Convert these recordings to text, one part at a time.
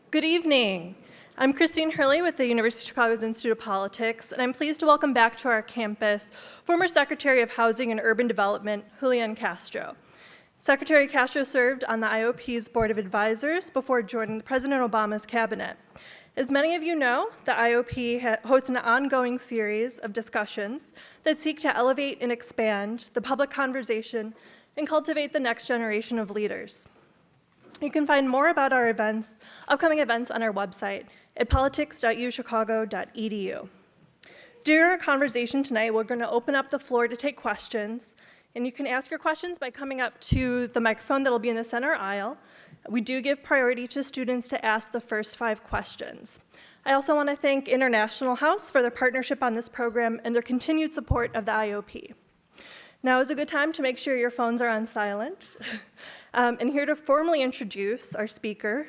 Good evening. I'm Christine Hurley with the University of Chicago's Institute of Politics, and I'm pleased to welcome back to our campus former Secretary of Housing and Urban Development, Julian Castro. Secretary Castro served on the IOP's Board of Advisors before joining President Obama's cabinet. As many of you know, the IOP hosts an ongoing series of discussions that seek to elevate and expand the public conversation and cultivate the next generation of leaders. You can find more about our upcoming events on our website at politics.uchicago.edu. During our conversation tonight, we're going to open up the floor to take questions, and you can ask your questions by coming up to the microphone that'll be in the center aisle. We do give priority to students to ask the first 5 questions. I also want to thank International House for their partnership on this program and their continued support of the IOP. Now is a good time to make sure your phones are on silent. And here to formally introduce our speaker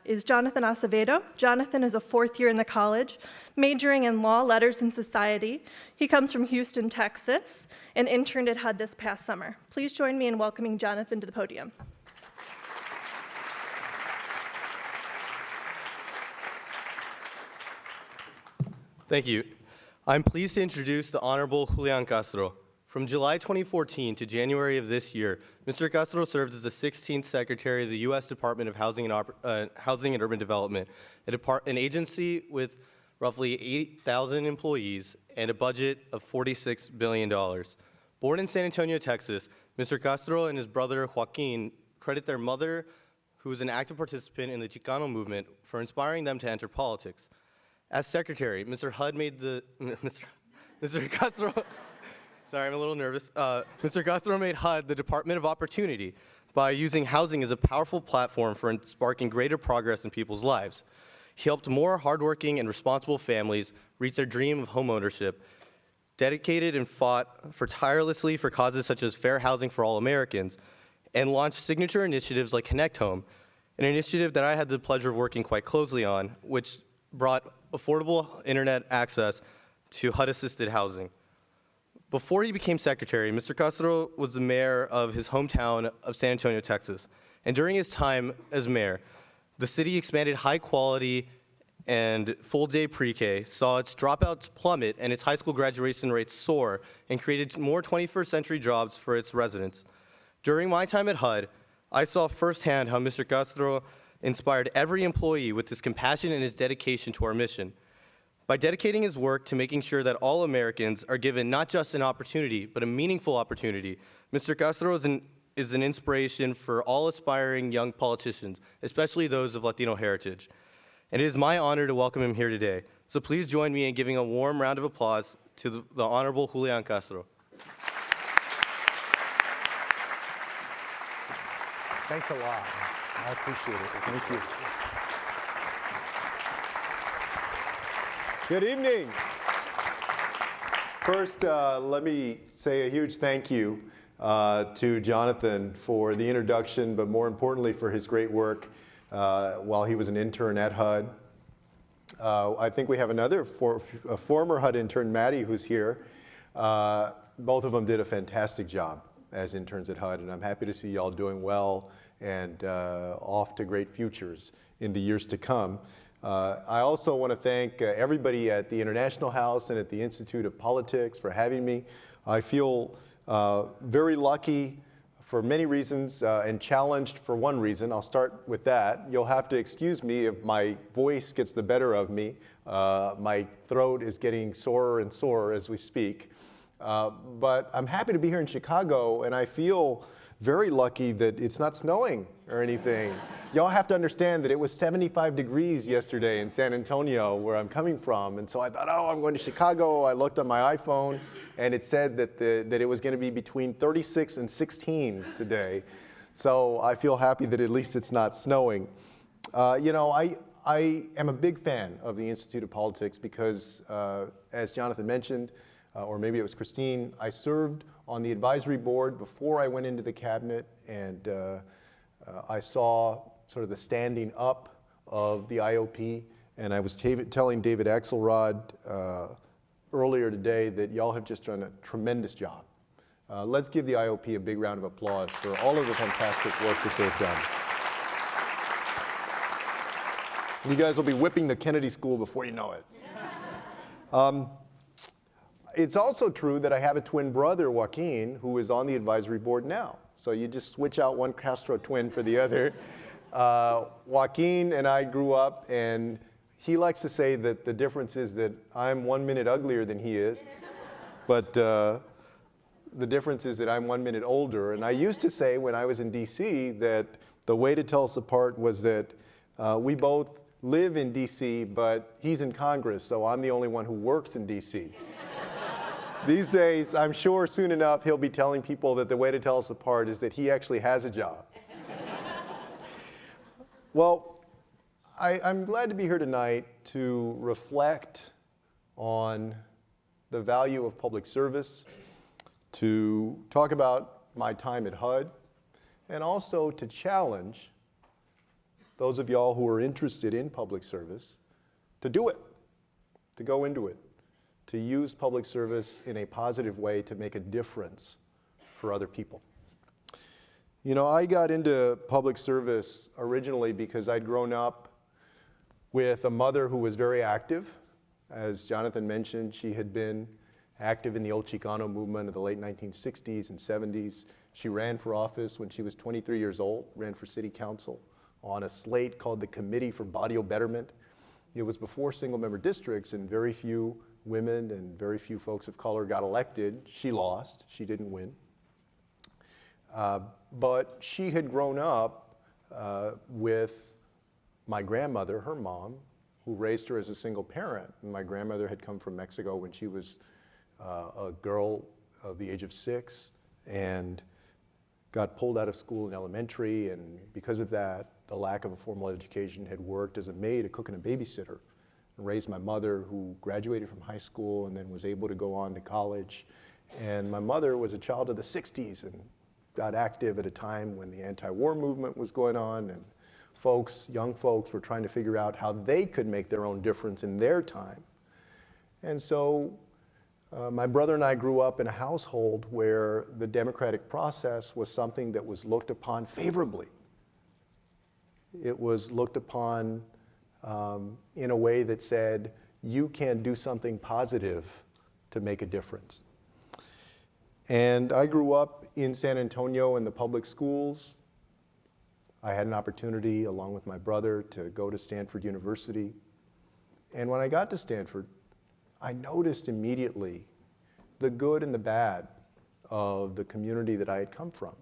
is Jonathan Acevedo. Jonathan is a 4th year in the college, majoring in law, letters, and society. He comes from Houston, Texas, and interned at HUD this past summer. Please join me in welcoming Jonathan to the podium. Thank you. I'm pleased to introduce the Honorable Julian Castro. From July 2014 to January of this year, Mr. Castro served as the 16th Secretary of the U.S. Department of Housing and Urban Development, an agency with roughly 8,000 employees and a budget of $46 billion. Born in San Antonio, Texas, Mr. Castro and his brother Joaquin credit their mother, who was an active participant in the Chicano movement, for inspiring them to enter politics. As Secretary, Mr. Castro... Sorry, I'm a little nervous. Mr. Castro made HUD the Department of Opportunity by using housing as a powerful platform for sparking greater progress in people's lives. He helped more hardworking and responsible families reach their dream of homeownership, dedicated and fought tirelessly for causes such as fair housing for all Americans, and launched signature initiatives like Connect Home, an initiative that I had the pleasure of working quite closely on, which brought affordable internet access to HUD-assisted housing. Before he became secretary, Mr. Castro was the mayor of his hometown of San Antonio, Texas. And during his time as mayor, the city expanded high-quality and full-day pre-K, saw its dropouts plummet and its high school graduation rates soar, and created more 21st century jobs for its residents. During my time at HUD, I saw firsthand how Mr. Castro inspired every employee with his compassion and his dedication to our mission. By dedicating his work to making sure that all Americans are given not just an opportunity, but a meaningful opportunity, Mr. Castro is an inspiration for all aspiring young politicians, especially those of Latino heritage. And it is my honor to welcome him here today. So please join me in giving a warm round of applause to the Honorable Julian Castro. Thanks a lot. I appreciate it. Thank you. Good evening. First, let me say a huge thank you to Jonathan for the introduction, but more importantly for his great work while he was an intern at HUD. I think we have another a former HUD intern, Maddie, who's here. Both of them did a fantastic job as interns at HUD, and I'm happy to see y'all doing well and off to great futures in the years to come. I also want to thank everybody at the International House and at the Institute of Politics for having me. I feel very lucky for many reasons and challenged for one reason. I'll start with that. You'll have to excuse me if my voice gets the better of me. My throat is getting sorer and sorer as we speak. But I'm happy to be here in Chicago, and I feel very lucky that it's not snowing or anything. Y'all have to understand that it was 75 degrees yesterday in San Antonio, where I'm coming from. And so I thought, oh, I'm going to Chicago. I looked on my iPhone, and it said that it was going to be between 36 and 16 today. So I feel happy that at least it's not snowing. You know, I am a big fan of the Institute of Politics because, as Jonathan mentioned, or maybe it was Christine, I served on the advisory board before I went into the cabinet, and I saw sort of the standing up of the IOP, and I was telling David Axelrod earlier today that y'all have just done a tremendous job. Let's give the IOP a big round of applause for all of the fantastic work that they've done. You guys will be whipping the Kennedy School before you know it. It's also true that I have a twin brother, Joaquin, who is on the advisory board now. So you just switch out one Castro twin for the other. Joaquin and I grew up, and he likes to say that the difference is that I'm 1 minute uglier than he is, but the difference is that I'm 1 minute older. And I used to say when I was in DC that the way to tell us apart was that we both live in DC, but he's in Congress, so I'm the only one who works in DC. These days, I'm sure soon enough he'll be telling people that the way to tell us apart is that he actually has a job. Well, I'm glad to be here tonight to reflect on the value of public service, to talk about my time at HUD, and also to challenge those of y'all who are interested in public service to do it, to go into it, to use public service in a positive way to make a difference for other people. You know, I got into public service originally because I'd grown up with a mother who was very active. As Jonathan mentioned, she had been active in the old Chicano movement of the late 1960s and 70s. She ran for office when she was 23 years old, ran for city council on a slate called the Committee for Barrio Betterment. It was before single-member districts, and very few women and very few folks of color got elected. She lost. She didn't win. But she had grown up with my grandmother, her mom, who raised her as a single parent. And my grandmother had come from Mexico when she was a girl of the age of 6 and got pulled out of school in elementary, and because of that, the lack of a formal education, had worked as a maid, a cook, and a babysitter, and raised my mother, who graduated from high school and then was able to go on to college. And my mother was a child of the 60s and got active at a time when the anti-war movement was going on, and young folks were trying to figure out how they could make their own difference in their time. And so my brother and I grew up in a household where the democratic process was something that was looked upon favorably. It was looked upon in a way that said, you can do something positive to make a difference. And I grew up in San Antonio in the public schools. I had an opportunity, along with my brother, to go to Stanford University. And when I got to Stanford, I noticed immediately the good and the bad of the community that I had come from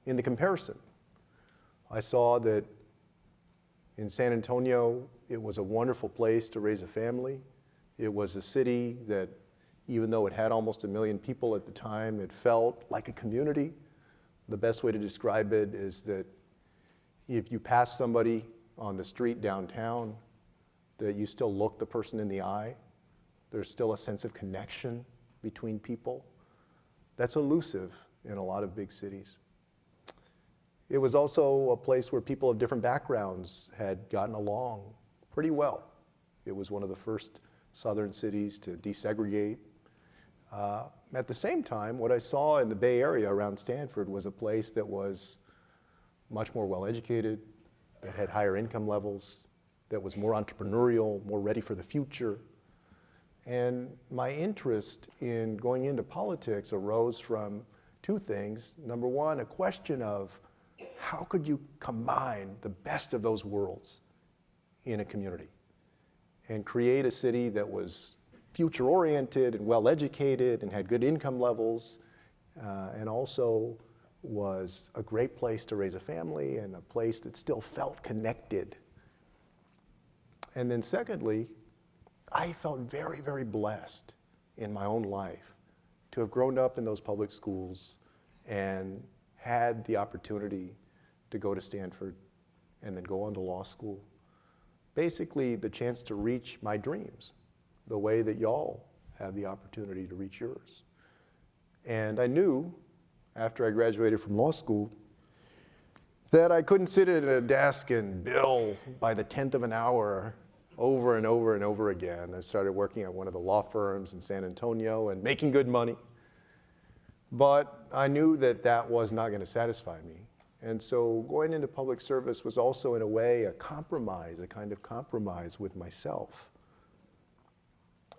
in the comparison. I saw that in San Antonio, it was a wonderful place to raise a family. It was a city that, even though it had almost 1 million people at the time, it felt like a community. The best way to describe it is that if you pass somebody on the street downtown, that you still look the person in the eye. There's still a sense of connection between people. That's elusive in a lot of big cities. It was also a place where people of different backgrounds had gotten along pretty well. It was one of the first southern cities to desegregate. At the same time, what I saw in the Bay Area around Stanford was a place that was much more well-educated, that had higher income levels, that was more entrepreneurial, more ready for the future. And my interest in going into politics arose from two things. Number one, a question of how could you combine the best of those worlds in a community and create a city that was future-oriented and well-educated and had good income levels, and also was a great place to raise a family and a place that still felt connected. And then secondly, I felt very, very blessed in my own life to have grown up in those public schools and had the opportunity to go to Stanford and then go on to law school. Basically, the chance to reach my dreams, the way that y'all have the opportunity to reach yours. And I knew, after I graduated from law school, that I couldn't sit at a desk and bill by the 10th of an hour over and over and over again. I started working at one of the law firms in San Antonio and making good money. But I knew that that was not going to satisfy me. And so going into public service was also, in a way, a compromise, a kind of compromise with myself,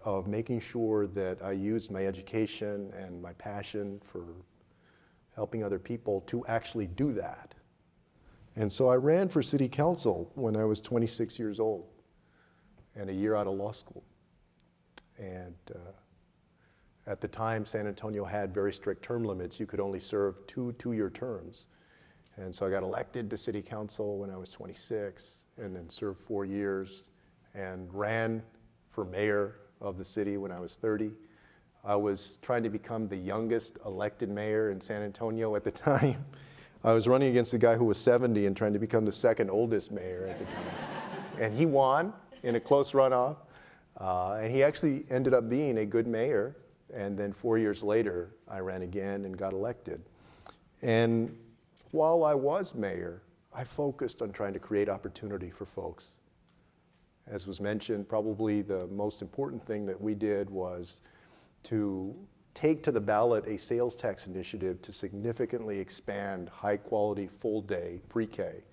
of making sure that I used my education and my passion for helping other people to actually do that. And so I ran for city council when I was 26 years old and a year out of law school. And at the time, San Antonio had very strict term limits. You could only serve two-year terms. And so I got elected to city council when I was 26 and then served 4 years and ran for mayor of the city when I was 30. I was trying to become the youngest elected mayor in San Antonio at the time. I was running against a guy who was 70 and trying to become the second oldest mayor at the time. And he won in a close runoff. And he actually ended up being a good mayor. And then 4 years later, I ran again and got elected. And while I was mayor, I focused on trying to create opportunity for folks. As was mentioned, probably the most important thing that we did was to take to the ballot a sales tax initiative to significantly expand high-quality, full-day pre-K,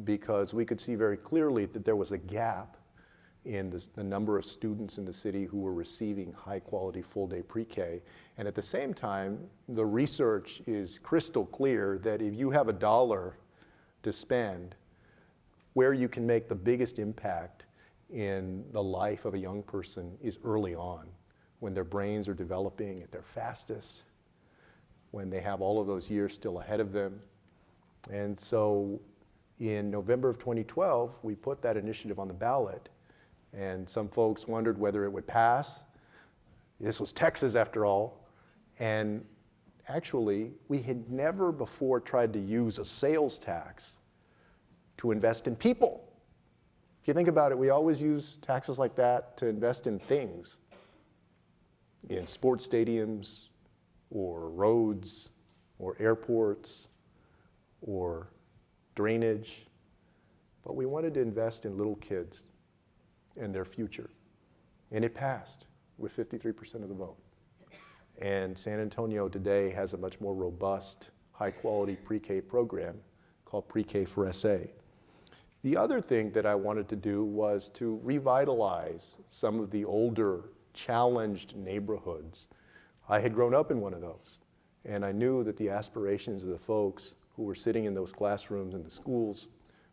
because we could see very clearly that there was a gap in the number of students in the city who were receiving high-quality, full-day pre-K. And at the same time, the research is crystal clear that if you have $1 to spend, where you can make the biggest impact in the life of a young person is early on, when their brains are developing at their fastest, when they have all of those years still ahead of them. And so in November of 2012, we put that initiative on the ballot, and some folks wondered whether it would pass. This was Texas, after all. And actually, we had never before tried to use a sales tax to invest in people. If you think about it, we always use taxes like that to invest in things, in sports stadiums, or roads, or airports, or drainage. But we wanted to invest in little kids and their future. And it passed with 53% of the vote. And San Antonio today has a much more robust, high-quality pre-K program called Pre-K for SA. The other thing that I wanted to do was to revitalize some of the older, challenged neighborhoods. I had grown up in one of those, and I knew that the aspirations of the folks who were sitting in those classrooms in the schools,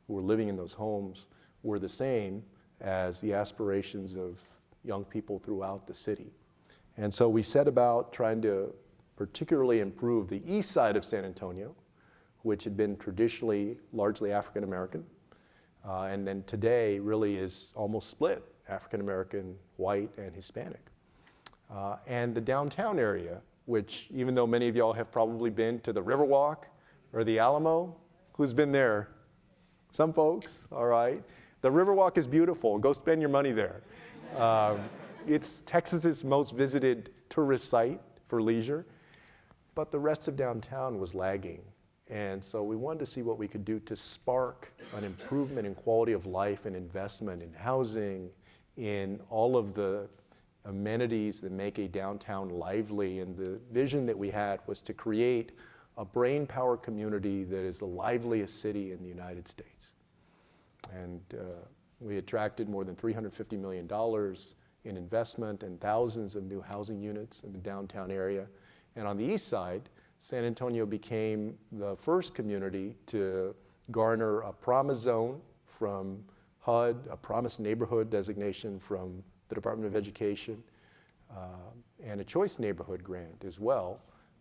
who were living in those homes, were the same as the aspirations of young people throughout the city. And so we set about trying to particularly improve the east side of San Antonio, which had been traditionally largely African American, and then today really is almost split, African American, white, and Hispanic. And the downtown area, which even though many of y'all have probably been to the Riverwalk or the Alamo, who's been there? Some folks, all right. The Riverwalk is beautiful. Go spend your money there. It's Texas's most visited tourist site for leisure, but the rest of downtown was lagging. And so we wanted to see what we could do to spark an improvement in quality of life and investment in housing, in all of the amenities that make a downtown lively. And the vision that we had was to create a brain power community that is the liveliest city in the United States. And we attracted more than $350 million in investment and thousands of new housing units in the downtown area. And on the east side, San Antonio became the first community to garner a promise zone from HUD, a promised neighborhood designation from the Department of Education, and a choice neighborhood grant as well,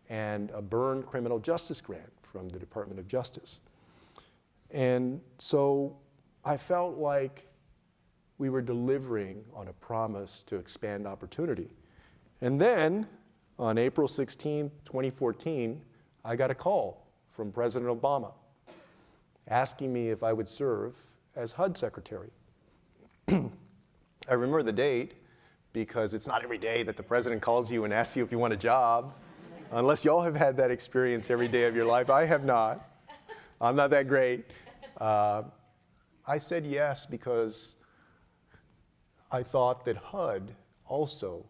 and a burn criminal justice grant from the Department of Justice. And so I felt like we were delivering on a promise to expand opportunity. And then on April 16, 2014, I got a call from President Obama asking me if I would serve as HUD secretary. I remember the date because it's not every day that the president calls you and asks you if you want a job, unless y'all have had that experience every day of your life. I have not. I'm not that great. I said yes because I thought that HUD also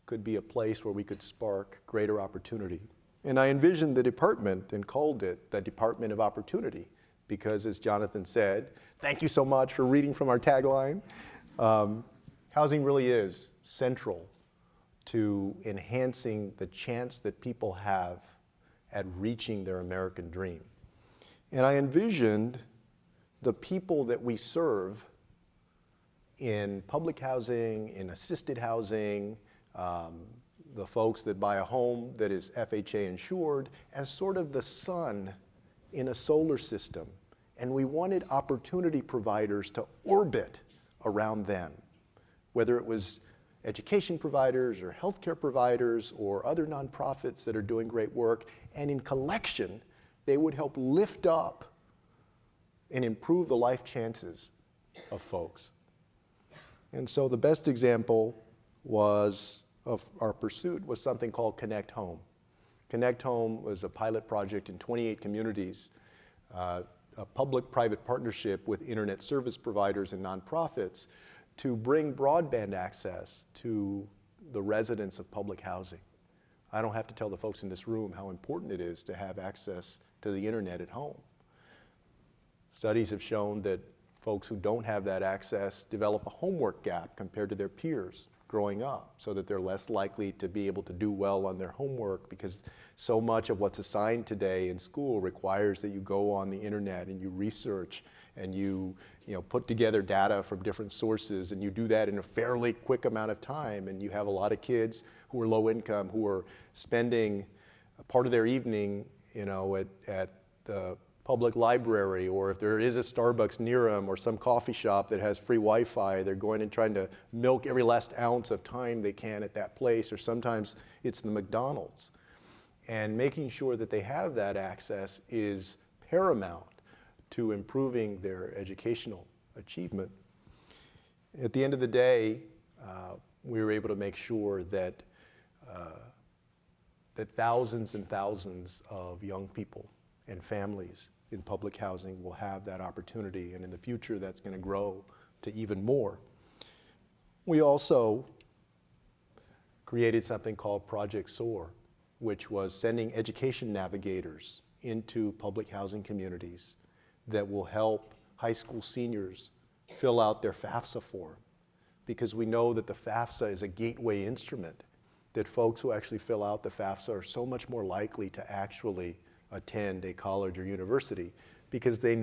could be a place where we could spark greater opportunity And I envisioned the department and called it the Department of Opportunity because, as Jonathan said, thank you so much for reading from our tagline. Housing really is central to enhancing the chance that people have at reaching their American dream. And I envisioned the people that we serve in public housing, in assisted housing, the folks that buy a home that is FHA insured, as sort of the sun in a solar system. And we wanted opportunity providers to orbit around them, whether it was education providers or healthcare providers or other nonprofits that are doing great work. And in collection, they would help lift up and improve the life chances of folks. And so the best example of our pursuit was something called Connect Home. Connect Home was a pilot project in 28 communities, a public-private partnership with internet service providers and nonprofits to bring broadband access to the residents of public housing. I don't have to tell the folks in this room how important it is to have access to the internet at home. Studies have shown that folks who don't have that access develop a homework gap compared to their peers growing up, so that they're less likely to be able to do well on their homework because so much of what's assigned today in school requires that you go on the internet and you research and you put together data from different sources, and you do that in a fairly quick amount of time. And you have a lot of kids who are low income who are spending a part of their evening at the public library, or if there is a Starbucks near them or some coffee shop that has free Wi-Fi, they're going and trying to milk every last ounce of time they can at that place, or sometimes it's the McDonald's. And making sure that they have that access is paramount to improving their educational achievement. At the end of the day, we were able to make sure that thousands and thousands of young people and families in public housing will have that opportunity, and in the future that's going to grow to even more. We also created something called Project SOAR, which was sending education navigators into public housing communities that will help high school seniors fill out their FAFSA form, because we know that the FAFSA is a gateway instrument, that folks who actually fill out the FAFSA are so much more likely to actually attend a college or university, because they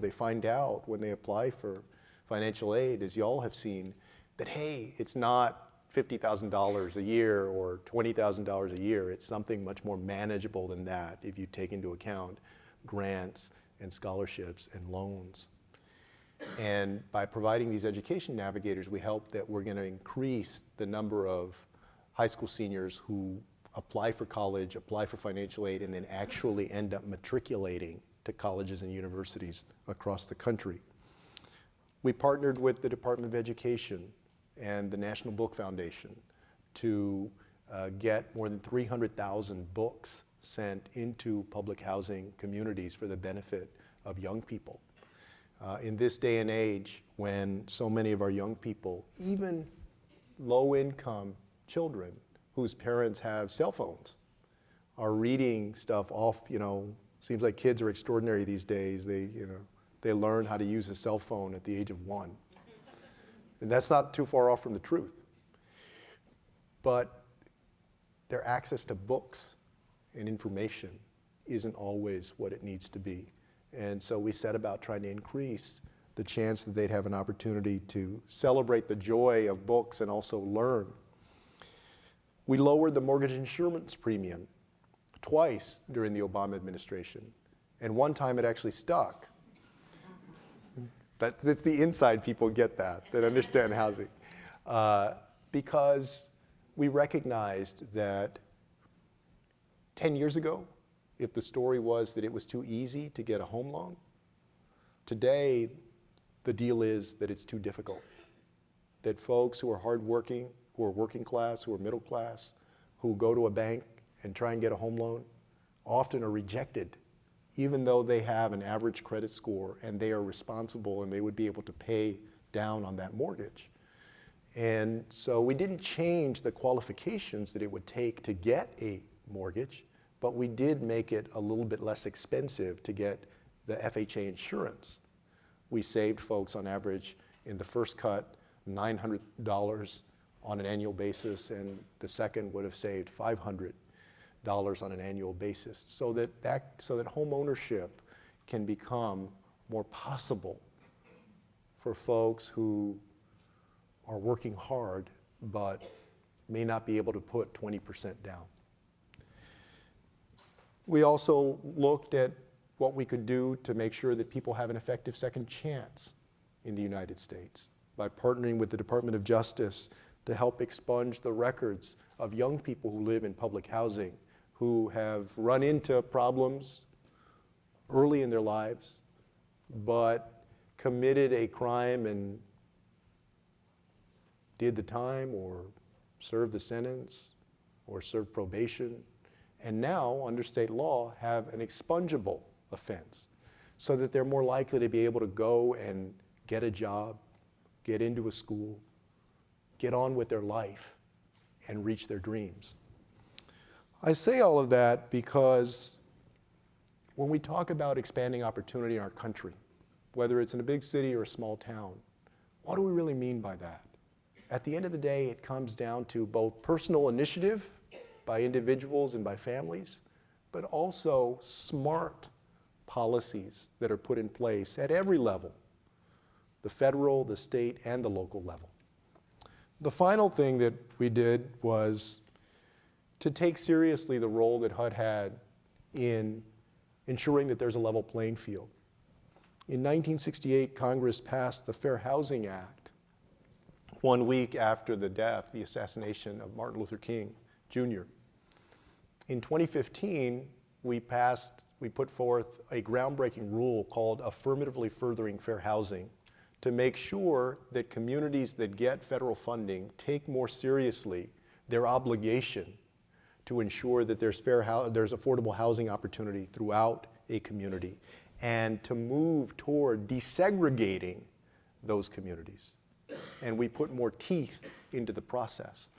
find out when they apply for financial aid, as y'all have seen, that hey, it's not $50,000 a year or $20,000 a year. It's something much more manageable than that if you take into account grants and scholarships and loans. And by providing these education navigators, we hope that we're going to increase the number of high school seniors who apply for college, apply for financial aid, and then actually end up matriculating to colleges and universities across the country. We partnered with the Department of Education and the National Book Foundation to get more than 300,000 books sent into public housing communities for the benefit of young people. In this day and age, when so many of our young people, even low-income children whose parents have cell phones, are reading stuff off, seems like kids are extraordinary these days. They learn how to use a cell phone at the age of 1. And that's not too far off from the truth. But their access to books and information isn't always what it needs to be. And so we set about trying to increase the chance that they'd have an opportunity to celebrate the joy of books and also learn. We lowered the mortgage insurance premium twice during the Obama administration, and one time it actually stuck. That's the inside people get that understand housing. Because we recognized that 10 years ago, if the story was that it was too easy to get a home loan, today the deal is that it's too difficult. That folks who are hardworking, who are working class, who are middle class, who go to a bank and try and get a home loan, often are rejected, even though they have an average credit score and they are responsible and they would be able to pay down on that mortgage. And so we didn't change the qualifications that it would take to get a mortgage, but we did make it a little bit less expensive to get the FHA insurance. We saved folks on average in the first cut $900 on an annual basis, and the second would have saved $500 on an annual basis, so that home ownership can become more possible for folks who are working hard but may not be able to put 20% down. We also looked at what we could do to make sure that people have an effective second chance in the United States by partnering with the Department of Justice to help expunge the records of young people who live in public housing who have run into problems early in their lives but committed a crime and did the time or served the sentence or served probation, and now, under state law, have an expungible offense so that they're more likely to be able to go and get a job, get into a school, get on with their life, and reach their dreams. I say all of that because when we talk about expanding opportunity in our country, whether it's in a big city or a small town, what do we really mean by that? At the end of the day, it comes down to both personal initiative by individuals and by families, but also smart policies that are put in place at every level, the federal, the state, and the local level. The final thing that we did was to take seriously the role that HUD had in ensuring that there's a level playing field. In 1968, Congress passed the Fair Housing Act 1 week after the assassination of Martin Luther King, Jr. In 2015, we put forth a groundbreaking rule called Affirmatively Furthering Fair Housing to make sure that communities that get federal funding take more seriously their obligation to ensure that there's affordable housing opportunity throughout a community and to move toward desegregating those communities. And we put more teeth into the process.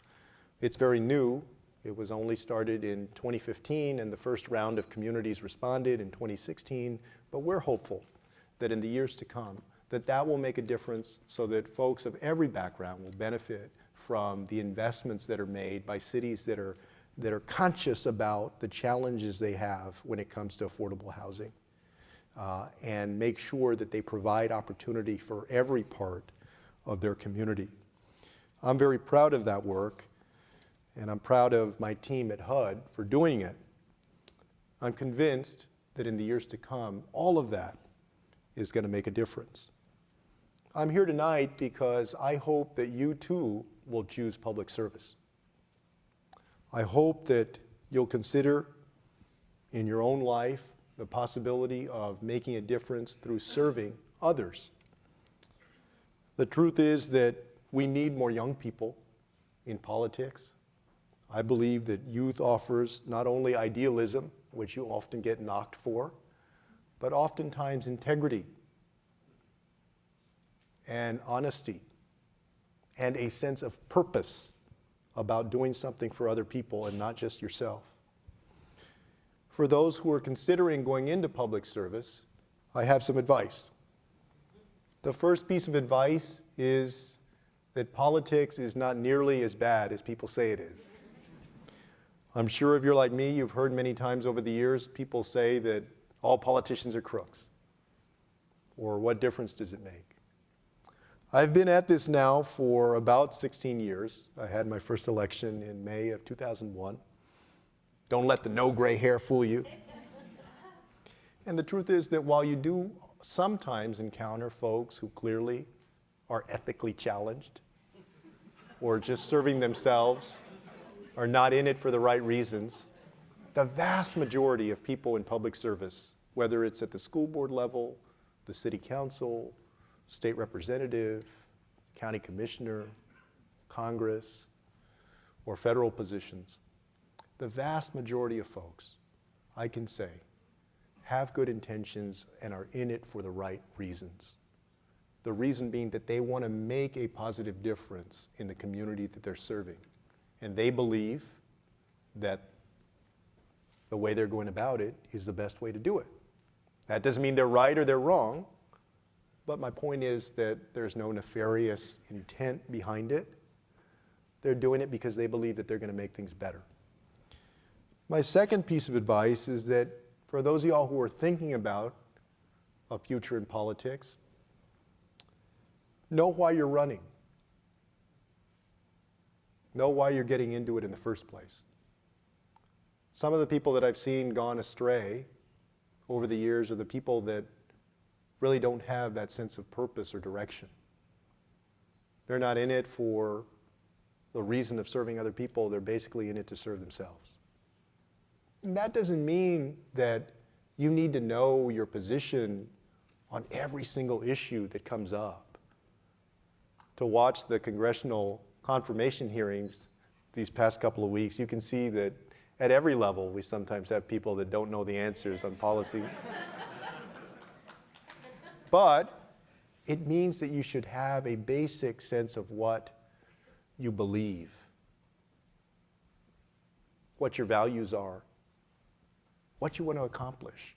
It's very new. It was only started in 2015, and the first round of communities responded in 2016, but we're hopeful that in the years to come, that will make a difference so that folks of every background will benefit from the investments that are made by cities that are conscious about the challenges they have when it comes to affordable housing, and make sure that they provide opportunity for every part of their community. I'm very proud of that work, and I'm proud of my team at HUD for doing it. I'm convinced that in the years to come, all of that is going to make a difference. I'm here tonight because I hope that you too will choose public service. I hope that you'll consider in your own life the possibility of making a difference through serving others. The truth is that we need more young people in politics. I believe that youth offers not only idealism, which you often get knocked for, but oftentimes integrity and honesty and a sense of purpose about doing something for other people and not just yourself. For those who are considering going into public service, I have some advice. The first piece of advice is that politics is not nearly as bad as people say it is. I'm sure if you're like me, you've heard many times over the years people say that all politicians are crooks, or what difference does it make? I've been at this now for about 16 years. I had my first election in May of 2001. Don't let the no gray hair fool you. And the truth is that while you do sometimes encounter folks who clearly are ethically challenged or just serving themselves, are not in it for the right reasons, the vast majority of people in public service, whether it's at the school board level, the city council, state representative, county commissioner, Congress, or federal positions, the vast majority of folks, I can say, have good intentions and are in it for the right reasons. The reason being that they want to make a positive difference in the community that they're serving. And they believe that the way they're going about it is the best way to do it. That doesn't mean they're right or they're wrong, but my point is that there's no nefarious intent behind it. They're doing it because they believe that they're going to make things better. My second piece of advice is that for those of y'all who are thinking about a future in politics, know why you're running. Know why you're getting into it in the first place. Some of the people that I've seen gone astray over the years are the people that really don't have that sense of purpose or direction. They're not in it for the reason of serving other people. They're basically in it to serve themselves. And that doesn't mean that you need to know your position on every single issue that comes up. To watch the congressional confirmation hearings these past couple of weeks, you can see that at every level we sometimes have people that don't know the answers on policy. But it means that you should have a basic sense of what you believe, what your values are, what you want to accomplish.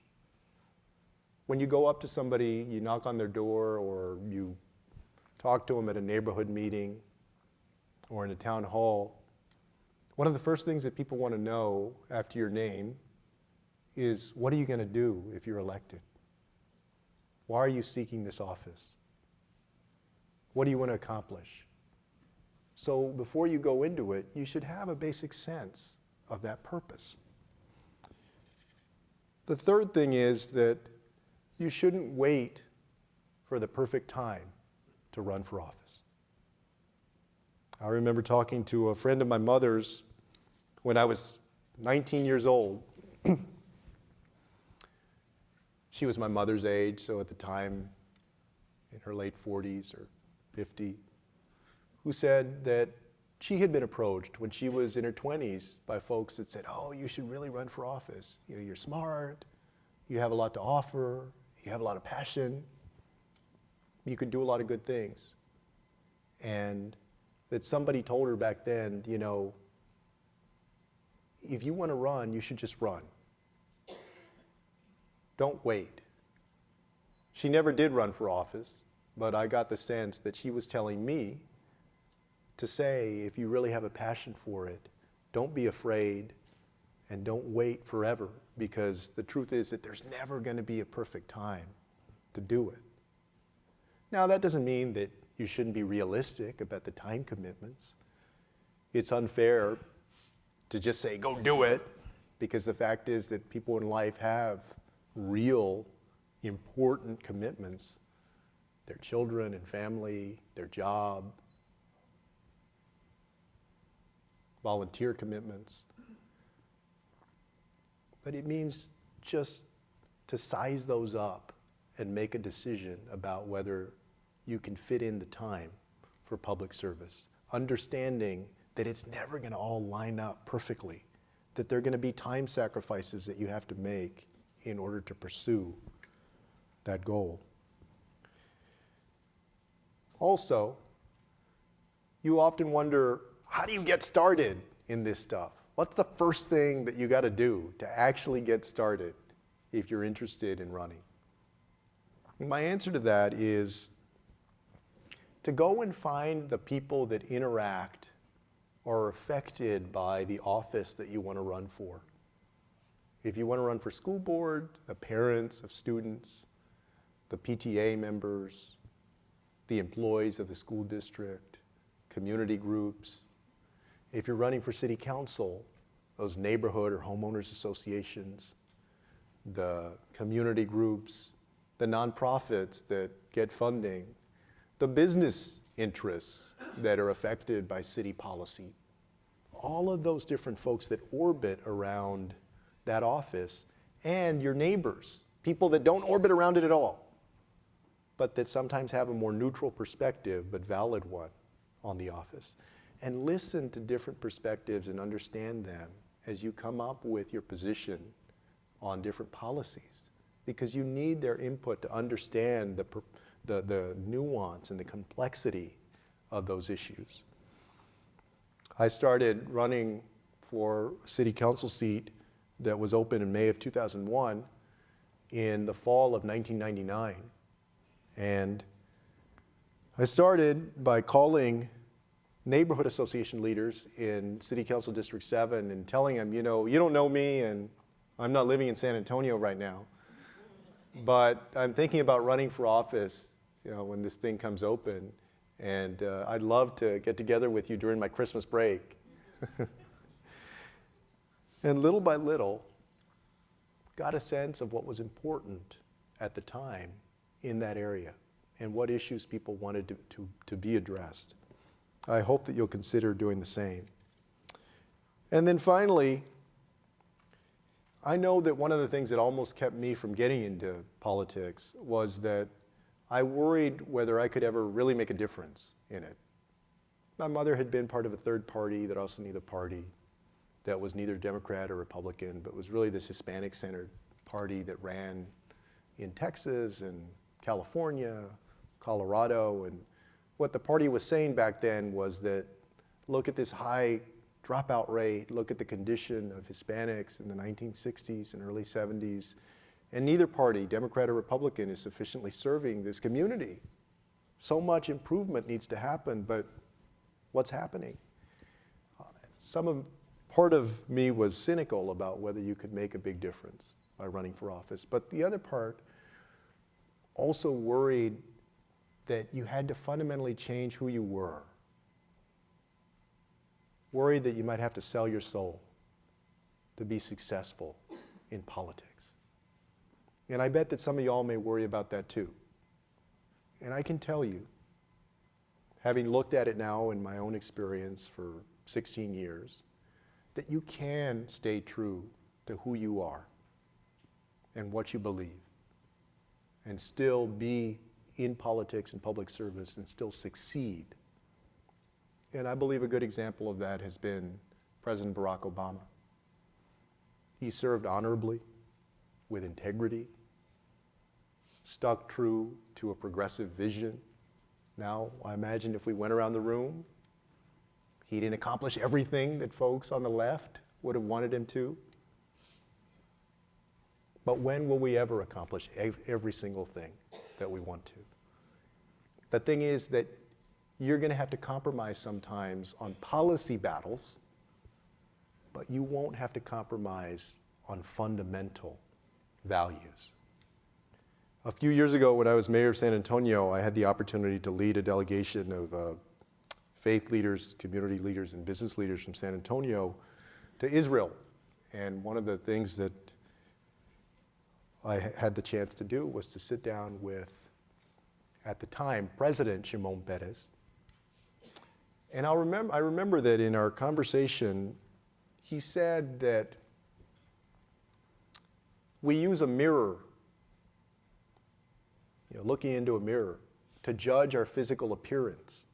When you go up to somebody, you knock on their door, or you talk to them at a neighborhood meeting or in a town hall, one of the first things that people want to know after your name is, what are you going to do if you're elected? Why are you seeking this office? What do you want to accomplish? So before you go into it, you should have a basic sense of that purpose. The third thing is that you shouldn't wait for the perfect time to run for office. I remember talking to a friend of my mother's when I was 19 years old. She was my mother's age, so at the time, in her late 40s or 50, who said that she had been approached when she was in her 20s by folks that said, oh, you should really run for office. You know, you're smart, you have a lot to offer, you have a lot of passion, you could do a lot of good things. And that somebody told her back then, you know, if you want to run, you should just run. Don't wait. She never did run for office, but I got the sense that she was telling me to say, if you really have a passion for it, don't be afraid and don't wait forever, because the truth is that there's never going to be a perfect time to do it. Now, that doesn't mean that you shouldn't be realistic about the time commitments. It's unfair to just say, go do it, because the fact is that people in life have real, important commitments, their children and family, their job, volunteer commitments. But it means just to size those up and make a decision about whether you can fit in the time for public service, understanding that it's never going to all line up perfectly, that there are going to be time sacrifices that you have to make in order to pursue that goal. Also, you often wonder, how do you get started in this stuff? What's the first thing that you got to do to actually get started if you're interested in running? And my answer to that is to go and find the people that interact or are affected by the office that you want to run for. If you want to run for school board, the parents of students, the PTA members, the employees of the school district, community groups. If you're running for city council, those neighborhood or homeowners associations, the community groups, the nonprofits that get funding, the business interests that are affected by city policy, all of those different folks that orbit around that office, and your neighbors, people that don't orbit around it at all, but that sometimes have a more neutral perspective, but valid one, on the office. And listen to different perspectives and understand them as you come up with your position on different policies, because you need their input to understand the nuance and the complexity of those issues. I started running for a city council seat that was opened in May of 2001 in the fall of 1999. And I started by calling neighborhood association leaders in City Council District 7 and telling them, you know, you don't know me and I'm not living in San Antonio right now, but I'm thinking about running for office, you know, when this thing comes open, and I'd love to get together with you during my Christmas break. And little by little, got a sense of what was important at the time in that area and what issues people wanted to be addressed. I hope that you'll consider doing the same. And then finally, I know that one of the things that almost kept me from getting into politics was that I worried whether I could ever really make a difference in it. My mother had been part of a third party that also neither party that was neither Democrat or Republican, but was really this Hispanic-centered party that ran in Texas and California, Colorado, and what the party was saying back then was that look at this high dropout rate, look at the condition of Hispanics in the 1960s and early 70s, and neither party, Democrat or Republican, is sufficiently serving this community. So much improvement needs to happen, but what's happening? Part of me was cynical about whether you could make a big difference by running for office, but the other part also worried that you had to fundamentally change who you were. Worried that you might have to sell your soul to be successful in politics. And I bet that some of y'all may worry about that too. And I can tell you, having looked at it now in my own experience for 16 years, that you can stay true to who you are and what you believe and still be in politics and public service and still succeed. And I believe a good example of that has been President Barack Obama. He served honorably, with integrity, stuck true to a progressive vision. Now, I imagine if we went around the room, he didn't accomplish everything that folks on the left would have wanted him to. But when will we ever accomplish every single thing that we want to? The thing is that you're going to have to compromise sometimes on policy battles, but you won't have to compromise on fundamental values. A few years ago, when I was mayor of San Antonio, I had the opportunity to lead a delegation of faith leaders, community leaders, and business leaders from San Antonio to Israel. And one of the things that I had the chance to do was to sit down with, at the time, President Shimon Peres. And I remember that in our conversation, he said that we use a mirror, looking into a mirror, to judge our physical appearance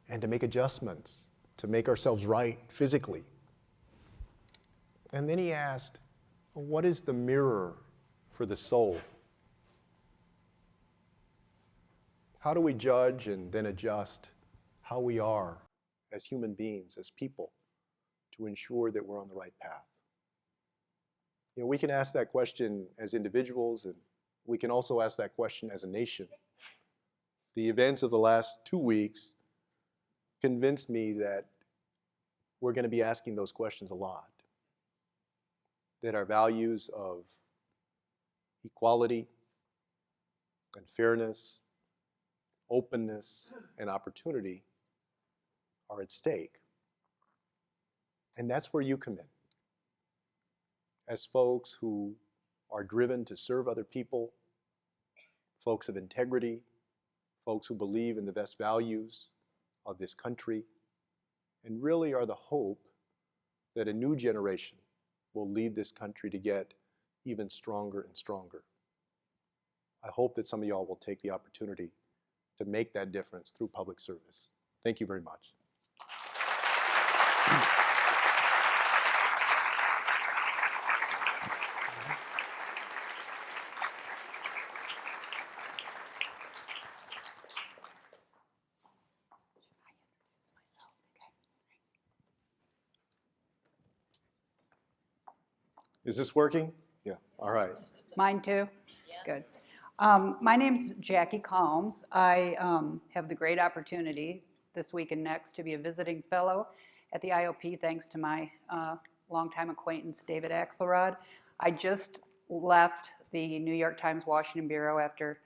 and to make adjustments, to make ourselves right physically. And then he asked, what is the mirror for the soul? How do we judge and then adjust how we are as human beings, as people, to ensure that we're on the right path? We can ask that question as individuals, and we can also ask that question as a nation. The events of the last 2 weeks convinced me that we're going to be asking those questions a lot. That our values of equality and fairness, openness and opportunity are at stake. And that's where you come in. As folks who are driven to serve other people, folks of integrity, folks who believe in the best values of this country, and really are the hope that a new generation will lead this country to get even stronger and stronger. I hope that some of y'all will take the opportunity to make that difference through public service. Thank you very much. Is this working? Yeah, all right. Mine too? Good. My name's Jackie Calms. I have the great opportunity this week and next to be a visiting fellow at the IOP, thanks to my longtime acquaintance, David Axelrod. I just left the New York Times Washington Bureau after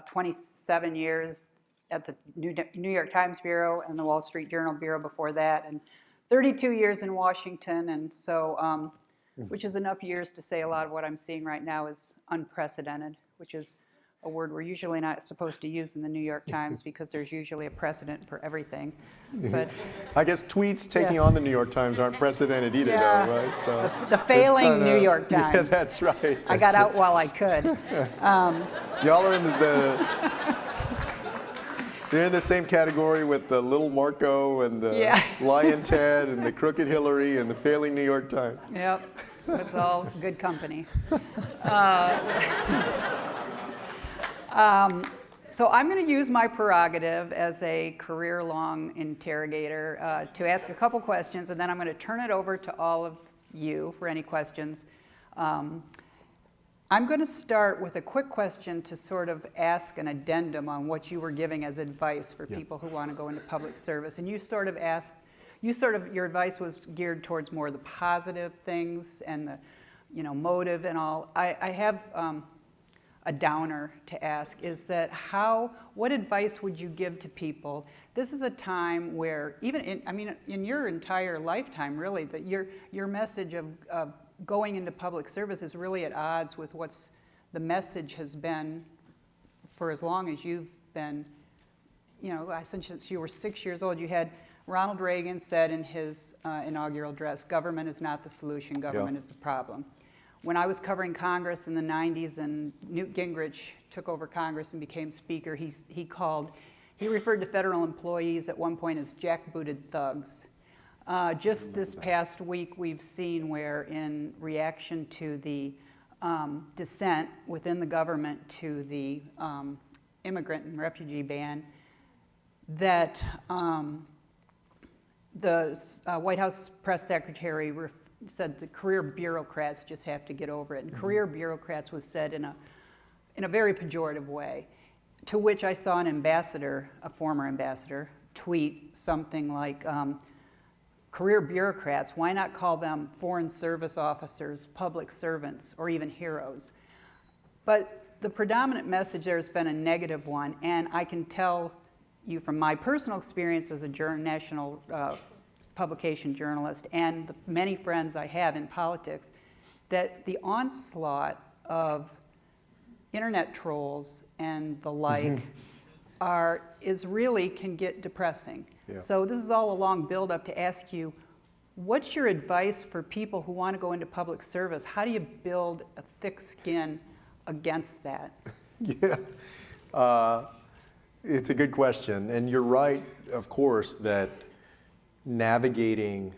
27 years at the New York Times Bureau and the Wall Street Journal Bureau before that, and 32 years in Washington, and so which is enough years to say a lot of what I'm seeing right now is unprecedented, which is a word we're usually not supposed to use in the New York Times because there's usually a precedent for everything. But I guess tweets taking Yes. on the New York Times aren't precedented either, Yeah. though, right? So the failing it's kinda- New York Yeah, Times. that's right. I got out while I could. Y'all are in they're in the same category with the Little Marco and the Yeah. Lion Ted and the Crooked Hillary and the failing New York Times. Yep, it's all good company. So I'm going to use my prerogative as a career-long interrogator to ask a couple questions, and then I'm going to turn it over to all of you for any questions. I'm going to start with a quick question to sort of ask an addendum on what you were giving as advice for people who want to go into public service. And you sort of asked, your advice was geared towards more of the positive things and the, motive and all. I have a downer to ask, is that what advice would you give to people? This is a time where even in your entire lifetime, really, that your message of going into public service is really at odds with what's the message has been for as long as you've been, since you were 6 years old. You had Ronald Reagan said in his inaugural address, government is not the solution, government is the problem. When I was covering Congress in the 90s and Newt Gingrich took over Congress and became Speaker, he referred to federal employees at one point as jackbooted thugs. Just this past week, we've seen where in reaction to the dissent within the government to the immigrant and refugee ban, that the White House press secretary said the career bureaucrats just have to get over it. And career bureaucrats was said in a very pejorative way, to which I saw an ambassador, a former ambassador, tweet something like, career bureaucrats, why not call them foreign service officers, public servants, or even heroes? But the predominant message there has been a negative one, and I can tell you from my personal experience as a national publication journalist and the many friends I have in politics, that the onslaught of internet trolls and the like can get depressing. Yeah. So this is all a long build-up to ask you, what's your advice for people who want to go into public service? How do you build a thick skin against that? Yeah, it's a good question. And you're right, of course, that navigating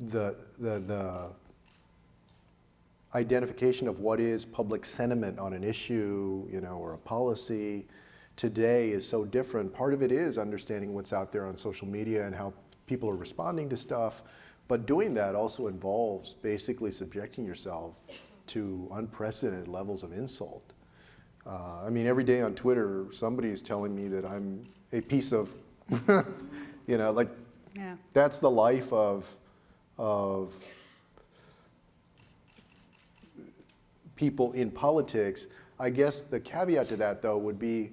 the identification of what is public sentiment on an issue, or a policy today is so different. Part of it is understanding what's out there on social media and how people are responding to stuff, but doing that also involves basically subjecting yourself to unprecedented levels of insult. Every day on Twitter, somebody is telling me that I'm a piece of, that's the life of people in politics. I guess the caveat to that, though, would be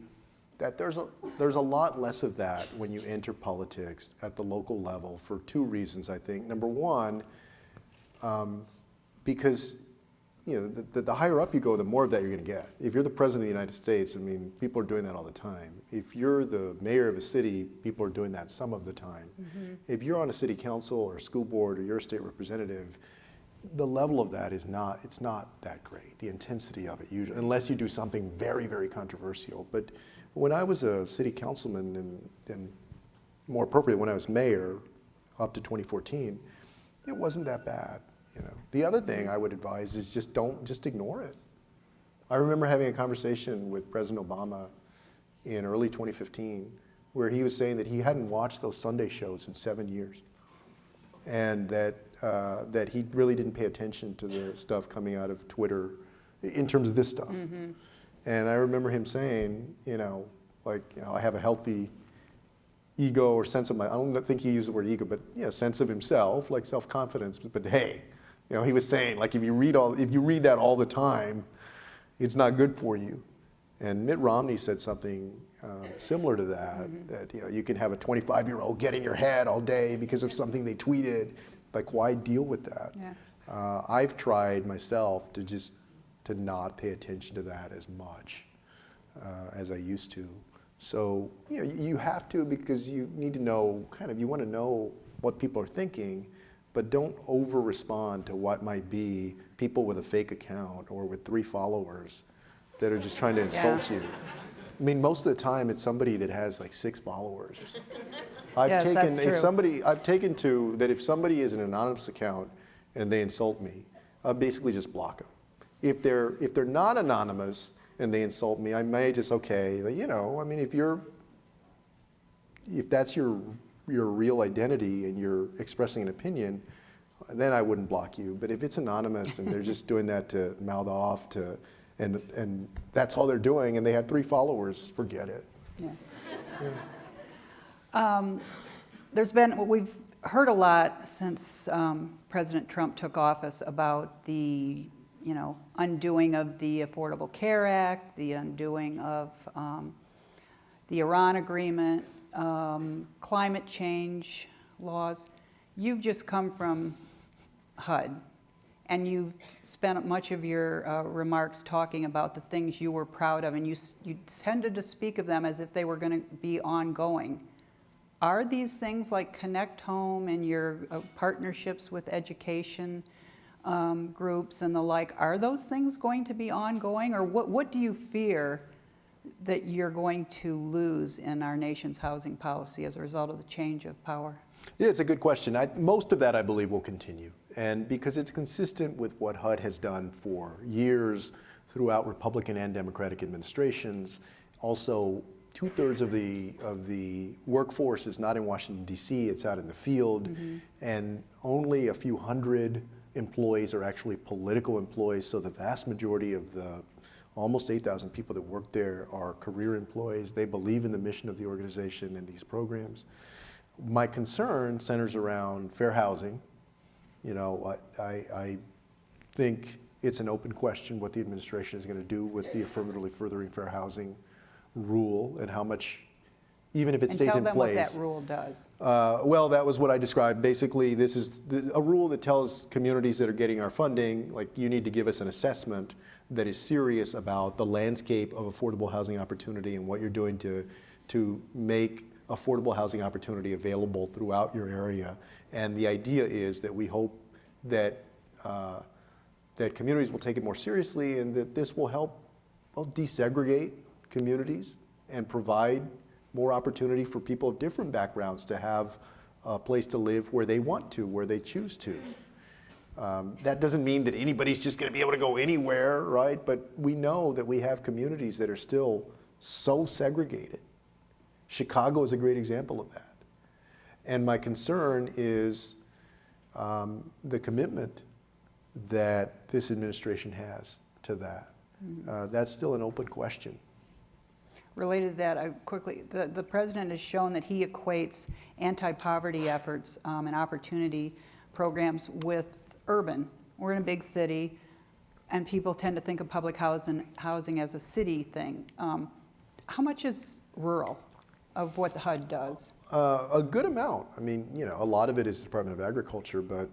that there's a lot less of that when you enter politics at the local level for two reasons, I think. Number one, because the higher up you go, the more of that you're going to get. If you're the president of the United States, people are doing that all the time. If you're the mayor of a city, people are doing that some of the time. Mm-hmm. If you're on a city council or a school board or you're a state representative, the level of that it's not that great, the intensity of it, usually, unless you do something very, very controversial. But when I was a city councilman, and more appropriately, when I was mayor, up to 2014, it wasn't that bad. The other thing I would advise is just ignore it. I remember having a conversation with President Obama in early 2015, where he was saying that he hadn't watched those Sunday shows in 7 years. and that he really didn't pay attention to the stuff coming out of Twitter in terms of this stuff. And I remember him saying, I have a healthy ego or sense of I don't think he used the word ego, but sense of himself, like self-confidence. But hey, he was saying, like, if you read that all the time, it's not good for you. And Mitt Romney said something similar to that, that you can have a 25-year-old get in your head all day because of something they tweeted. Like, why deal with that? Yeah. I've tried myself to not pay attention to that as much as I used to. So you have to, because you need to know, you want to know what people are thinking, but don't over-respond to what might be people with a fake account or with 3 followers that are just trying to insult you. I mean, most of the time it's somebody that has like 6 followers or something. I've taken to that if somebody is an anonymous account and they insult me, I basically just block them. If they're not anonymous and they insult me, I may just, if that's your real identity and you're expressing an opinion, then I wouldn't block you. But if it's anonymous and they're just doing that to mouth off and that's all they're doing and they have 3 followers, forget it. Yeah. We've heard a lot since President Trump took office about the undoing of the Affordable Care Act, the undoing of the Iran agreement, climate change laws. You've just come from HUD, and you've spent much of your remarks talking about the things you were proud of, and you tended to speak of them as if they were going to be ongoing. Are these things like Connect Home and your partnerships with education groups and the like, are those things going to be ongoing, or what do you fear that you're going to lose in our nation's housing policy as a result of the change of power? Yeah, it's a good question. Most of that, I believe, will continue. And because it's consistent with what HUD has done for years throughout Republican and Democratic administrations. Also, 2/3 of the workforce is not in Washington, D.C., it's out in the field. And only a few hundred employees are actually political employees. So the vast majority of the almost 8,000 people that work there are career employees. They believe in the mission of the organization and these programs. My concern centers around fair housing. I think it's an open question what the administration is going to do with the affirmatively furthering fair housing rule and how much, even if it stays in place. And tell them what that rule does. Well, that was what I described. Basically, this is a rule that tells communities that are getting our funding, like, you need to give us an assessment that is serious about the landscape of affordable housing opportunity and what you're doing to make affordable housing opportunity available throughout your area. And the idea is that we hope that that communities will take it more seriously, and that this will help desegregate communities and provide more opportunity for people of different backgrounds to have a place to live where they want to, where they choose to. That doesn't mean that anybody's just going to be able to go anywhere, right? But we know that we have communities that are still so segregated. Chicago is a great example of that. And my concern is the commitment that this administration has to that. That's still an open question. Related to that, the president has shown that he equates anti-poverty efforts and opportunity programs with urban. We're in a big city, and people tend to think of public housing as a city thing. How much is rural of what the HUD does? A good amount. I mean, a lot of it is the Department of Agriculture, but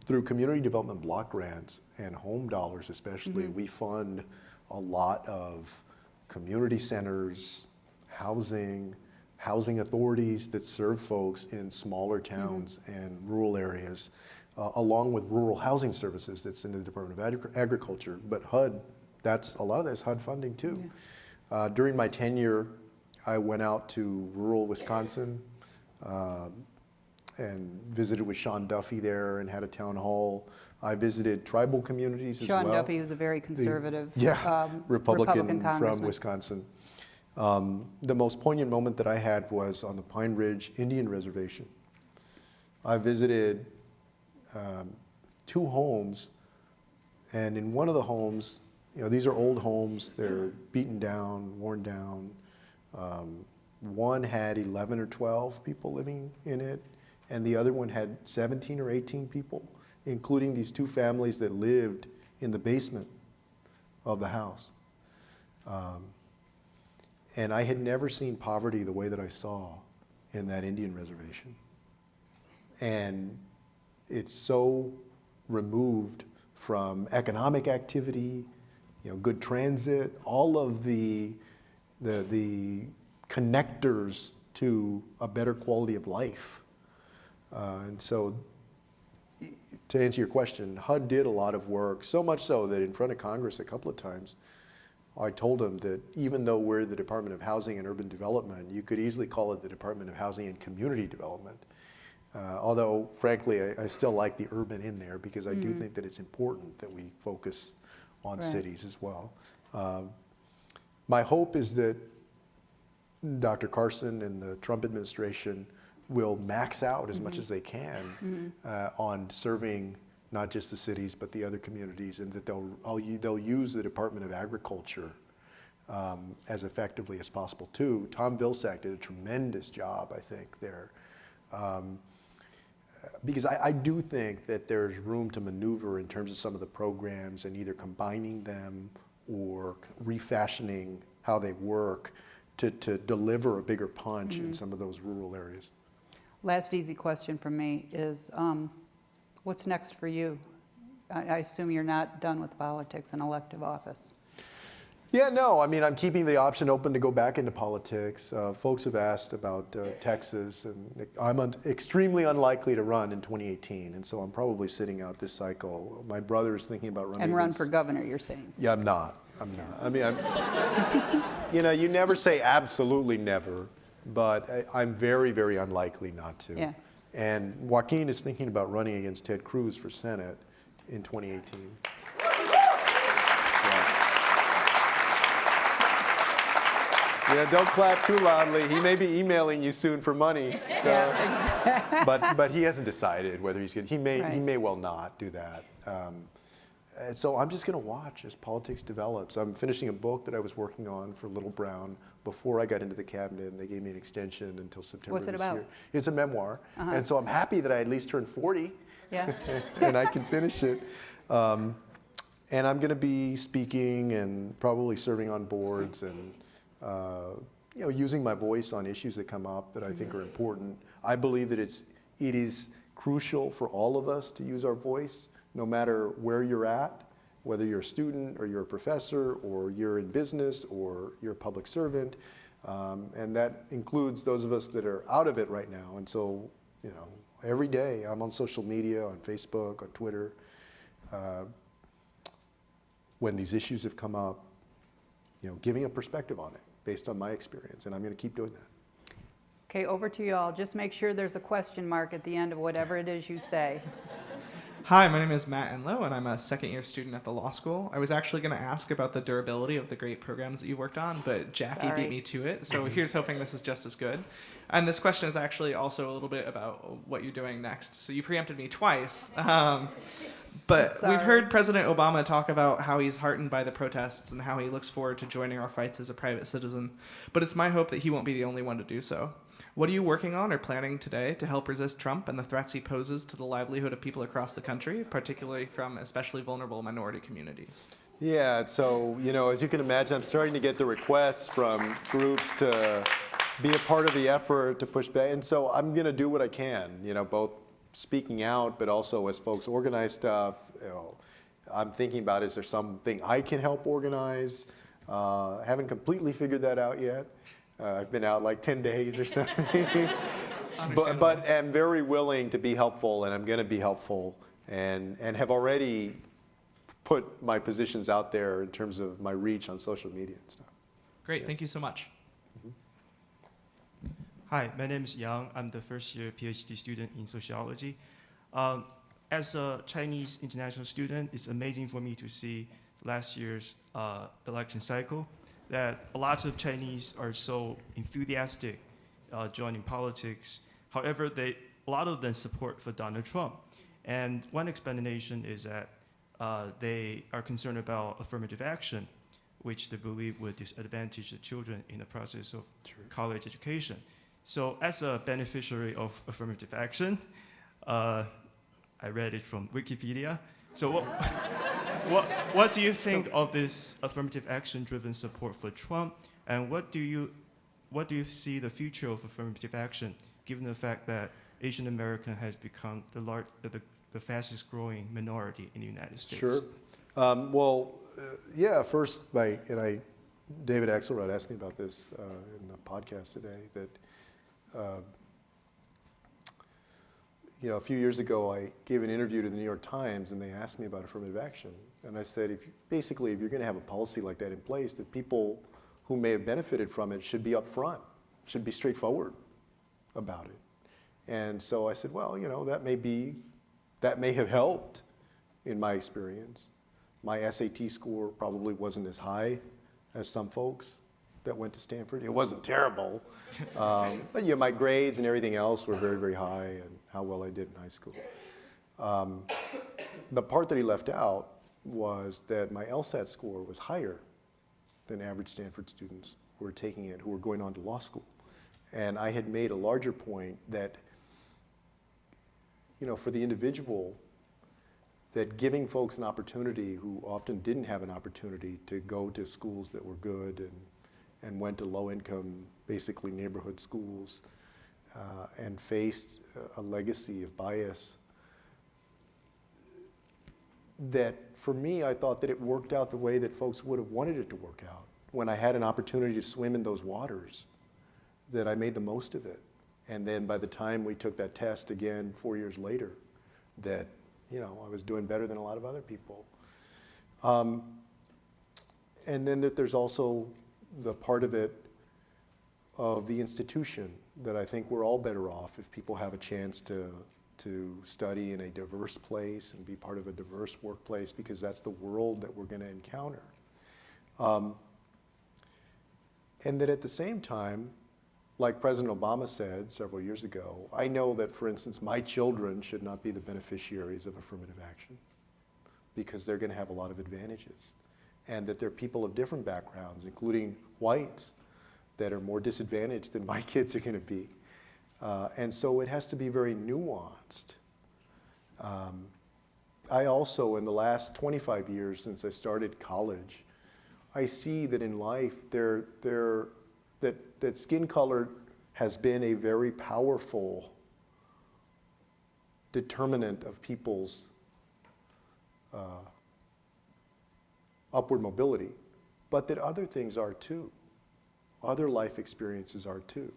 through community development block grants and home dollars especially, we fund a lot of community centers, housing authorities that serve folks in smaller towns and rural areas, along with rural housing services that's in the Department of Agriculture. But HUD, a lot of that is HUD funding too. Yeah. During my tenure, I went out to rural Wisconsin and visited with Sean Duffy there and had a town hall. I visited tribal communities as well. Sean Duffy, who's a very conservative Republican from congressman. Wisconsin. The most poignant moment that I had was on the Pine Ridge Indian Reservation. I visited 2 homes, and in one of the homes, these are old homes, they're beaten down, worn down. One had 11 or 12 people living in it, and the other one had 17 or 18 people, including these 2 families that lived in the basement of the house. And I had never seen poverty the way that I saw in that Indian reservation. And it's so removed from economic activity, good transit, all of the connectors to a better quality of life. And so, to answer your question, HUD did a lot of work, so much so that in front of Congress a couple of times, I told them that even though we're the Department of Housing and Urban Development, you could easily call it the Department of Housing and Community Development. Although, frankly, I still like the urban in there because I do think that it's important that we focus on cities as well. My hope is that Dr. Carson and the Trump administration will max out as much as they can on serving not just the cities but the other communities, and that they'll use the Department of Agriculture as effectively as possible too. Tom Vilsack did a tremendous job, I think, there. Because I do think that there's room to maneuver in terms of some of the programs and either combining them or refashioning how they work to deliver a bigger punch in some of those rural areas. Last easy question from me is, what's next for you? I assume you're not done with politics and elective office. Yeah, no, I mean, I'm keeping the option open to go back into politics. Folks have asked about Texas, and I'm extremely unlikely to run in 2018, and so I'm probably sitting out this cycle. My brother is thinking about running. And run for governor, you're saying? Yeah, I'm not. I mean, you never say absolutely never, but I'm very, very unlikely not to. Yeah. And Joaquin is thinking about running against Ted Cruz for Senate in 2018. Yeah, don't clap too loudly. He may be emailing you soon for money. So. Yeah, exactly. But he hasn't decided whether he's going to. He Right. may well not do that. And so I'm just going to watch as politics develops. I'm finishing a book that I was working on for Little Brown before I got into the cabinet, and they gave me an extension until September What's it this about? year. It's a memoir, and so I'm happy that I at least turned 40, Yeah. and I can finish it. And I'm going to be speaking and probably serving on boards and using my voice on issues that come up that I think are important. I believe that it is crucial for all of us to use our voice, no matter where you're at, whether you're a student or you're a professor or you're in business or you're a public servant. And that includes those of us that are out of it right now. And so, every day I'm on social media, on Facebook, on Twitter. When these issues have come up, giving a perspective on it based on my experience, and I'm going to keep doing that. Okay, over to you all. Just make sure there's a question mark at the end of whatever it is you say. Hi, my name is Matt Enlow, and I'm a second-year student at the law school. I was actually going to ask about the durability of the great programs that you worked on, but Jackie Sorry. beat me to it, so here's hoping this is just as good. And this question is actually also a little bit about what you're doing next. So you preempted me twice. But Sorry. we've heard President Obama talk about how he's heartened by the protests and how he looks forward to joining our fights as a private citizen. But it's my hope that he won't be the only one to do so. What are you working on or planning today to help resist Trump and the threats he poses to the livelihood of people across the country, particularly from especially vulnerable minority communities? Yeah, so, as you can imagine, I'm starting to get the requests from groups to be a part of the effort to push back. And so I'm going to do what I can, both speaking out, but also as folks organize stuff. I'm thinking about, is there something I can help organize? Haven't completely figured that out yet. I've been out like 10 days or something. but am very willing to be helpful, and I'm going to be helpful, and have already put my positions out there in terms of my reach on social media and stuff. Great, thank you so much. Hi, my name is Yang. I'm the first-year PhD student in sociology. As a Chinese international student, it's amazing for me to see last year's election cycle that lots of Chinese are so enthusiastic joining politics. However, they a lot of them support for Donald Trump. And one explanation is that they are concerned about affirmative action, which they believe would disadvantage the children in the process of college education. So as a beneficiary of affirmative action, I read it from Wikipedia. So what do you think of this affirmative action-driven support for Trump, and what do you see the future of affirmative action, given the fact that Asian American has become the fastest growing minority in the United States? Sure. First, David Axelrod asked me about this in the podcast today, that a few years ago I gave an interview to the New York Times and they asked me about affirmative action. And I said, if you're going to have a policy like that in place, that people who may have benefited from it should be upfront, should be straightforward about it. And so I said, well, that may have helped in my experience. My SAT score probably wasn't as high as some folks that went to Stanford. It wasn't terrible, but my grades and everything else were very, very high, and how well I did in high school. The part that he left out was that my LSAT score was higher than average Stanford students who were taking it, who were going on to law school. And I had made a larger point that, for the individual, that giving folks an opportunity who often didn't have an opportunity to go to schools that were good and went to low-income, basically neighborhood schools, and faced a legacy of bias, that for me, I thought that it worked out the way that folks would have wanted it to work out. When I had an opportunity to swim in those waters, that I made the most of it. And then by the time we took that test again 4 years later, that I was doing better than a lot of other people. And then that there's also the part of it of the institution, that I think we're all better off if people have a chance to study in a diverse place and be part of a diverse workplace, because that's the world that we're going to encounter. And that at the same time, like President Obama said several years ago, I know that, for instance, my children should not be the beneficiaries of affirmative action, because they're going to have a lot of advantages. And that there are people of different backgrounds, including whites, that are more disadvantaged than my kids are going to be. And so it has to be very nuanced. I also, in the last 25 years since I started college, I see that in life that skin color has been a very powerful determinant of people's upward mobility, but that other things are too. Other life experiences are too.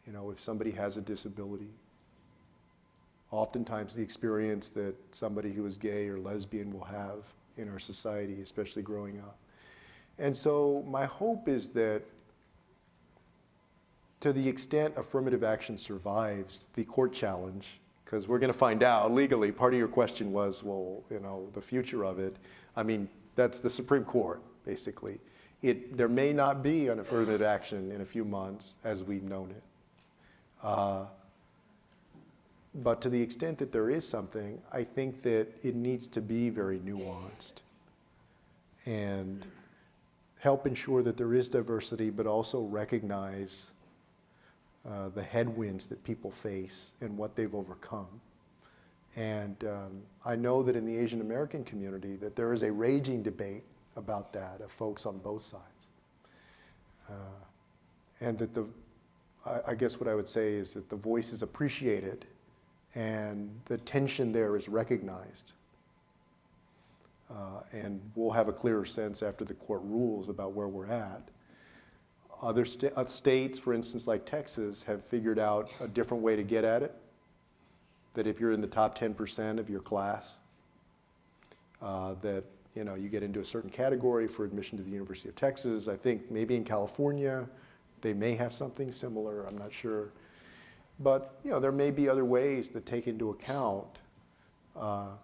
If somebody has a disability, oftentimes the experience that somebody who is gay or lesbian will have in our society, especially growing up. And so my hope is that, to the extent affirmative action survives the court challenge, because we're going to find out legally, part of your question was, well, the future of it. I mean, that's the Supreme Court, basically. There may not be an affirmative action in a few months as we've known it. But to the extent that there is something, I think that it needs to be very nuanced and help ensure that there is diversity, but also recognize the headwinds that people face and what they've overcome. And I know that in the Asian American community that there is a raging debate about that of folks on both sides. And that I guess what I would say is that the voice is appreciated and the tension there is recognized. And we'll have a clearer sense after the court rules about where we're at. Other states, for instance, like Texas, have figured out a different way to get at it. That if you're in the top 10% of your class, that you get into a certain category for admission to the University of Texas. I think maybe in California, they may have something similar, I'm not sure. But there may be other ways that take into account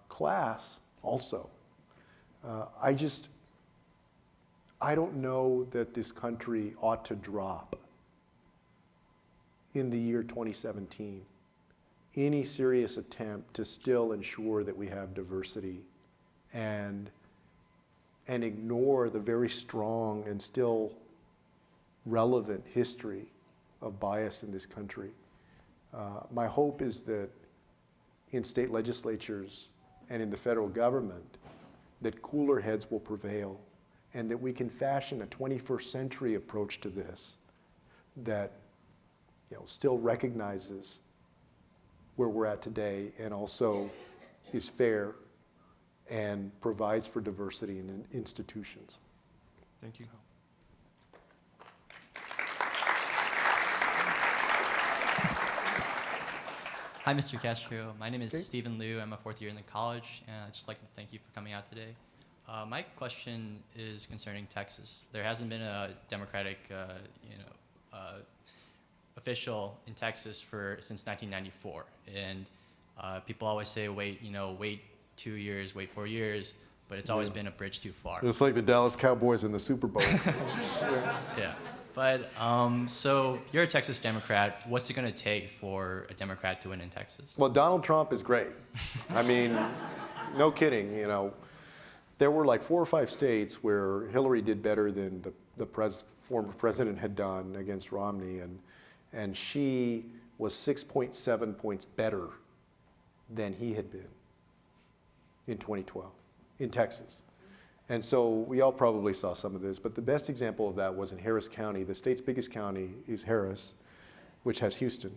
class also. I don't know that this country ought to drop in the year 2017 any serious attempt to still ensure that we have diversity and ignore the very strong and still relevant history of bias in this country. My hope is that in state legislatures and in the federal government, that cooler heads will prevail and that we can fashion a 21st century approach to this that still recognizes where we're at today and also is fair and provides for diversity in institutions. Thank you. Hi, Mr. Castro. My name is Okay. Stephen Liu. I'm a fourth year in the college, and I'd just like to thank you for coming out today. My question is concerning Texas. There hasn't been a Democratic, official in Texas since 1994, and people always say, wait 2 years, wait 4 years, but it's always been a bridge too far. It's like the Dallas Cowboys in the Super Bowl. Yeah. But so you're a Texas Democrat. What's it going to take for a Democrat to win in Texas? Well, Donald Trump is great. I mean, no kidding, There were like 4 or 5 states where Hillary did better than the former president had done against Romney, and she was 6.7 points better than he had been in 2012 in Texas. And so we all probably saw some of this, but the best example of that was in Harris County. The state's biggest county is Harris, which has Houston.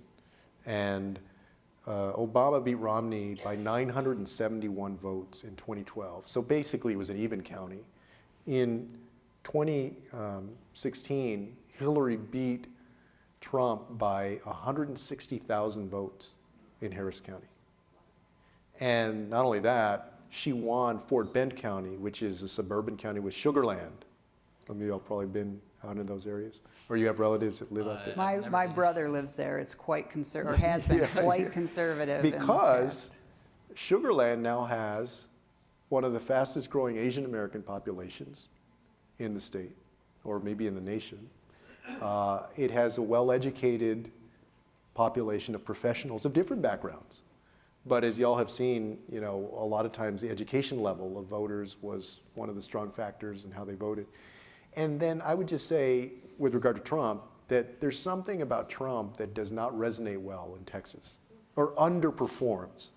And Obama beat Romney by 971 votes in 2012. So basically it was an even county. In 2016, Hillary beat Trump by 160,000 votes in Harris County. And not only that, she won Fort Bend County, which is a suburban county with Sugar Land. Some of you all probably been out in those areas, or you have relatives that live out there. My brother lives there. It's quite conservative, or has been quite conservative. in the Because past. Sugar Land now has one of the fastest growing Asian American populations in the state, or maybe in the nation. It has a well-educated population of professionals of different backgrounds. But as y'all have seen, a lot of times the education level of voters was one of the strong factors in how they voted. And then I would just say, with regard to Trump, that there's something about Trump that does not resonate well in Texas, or underperforms.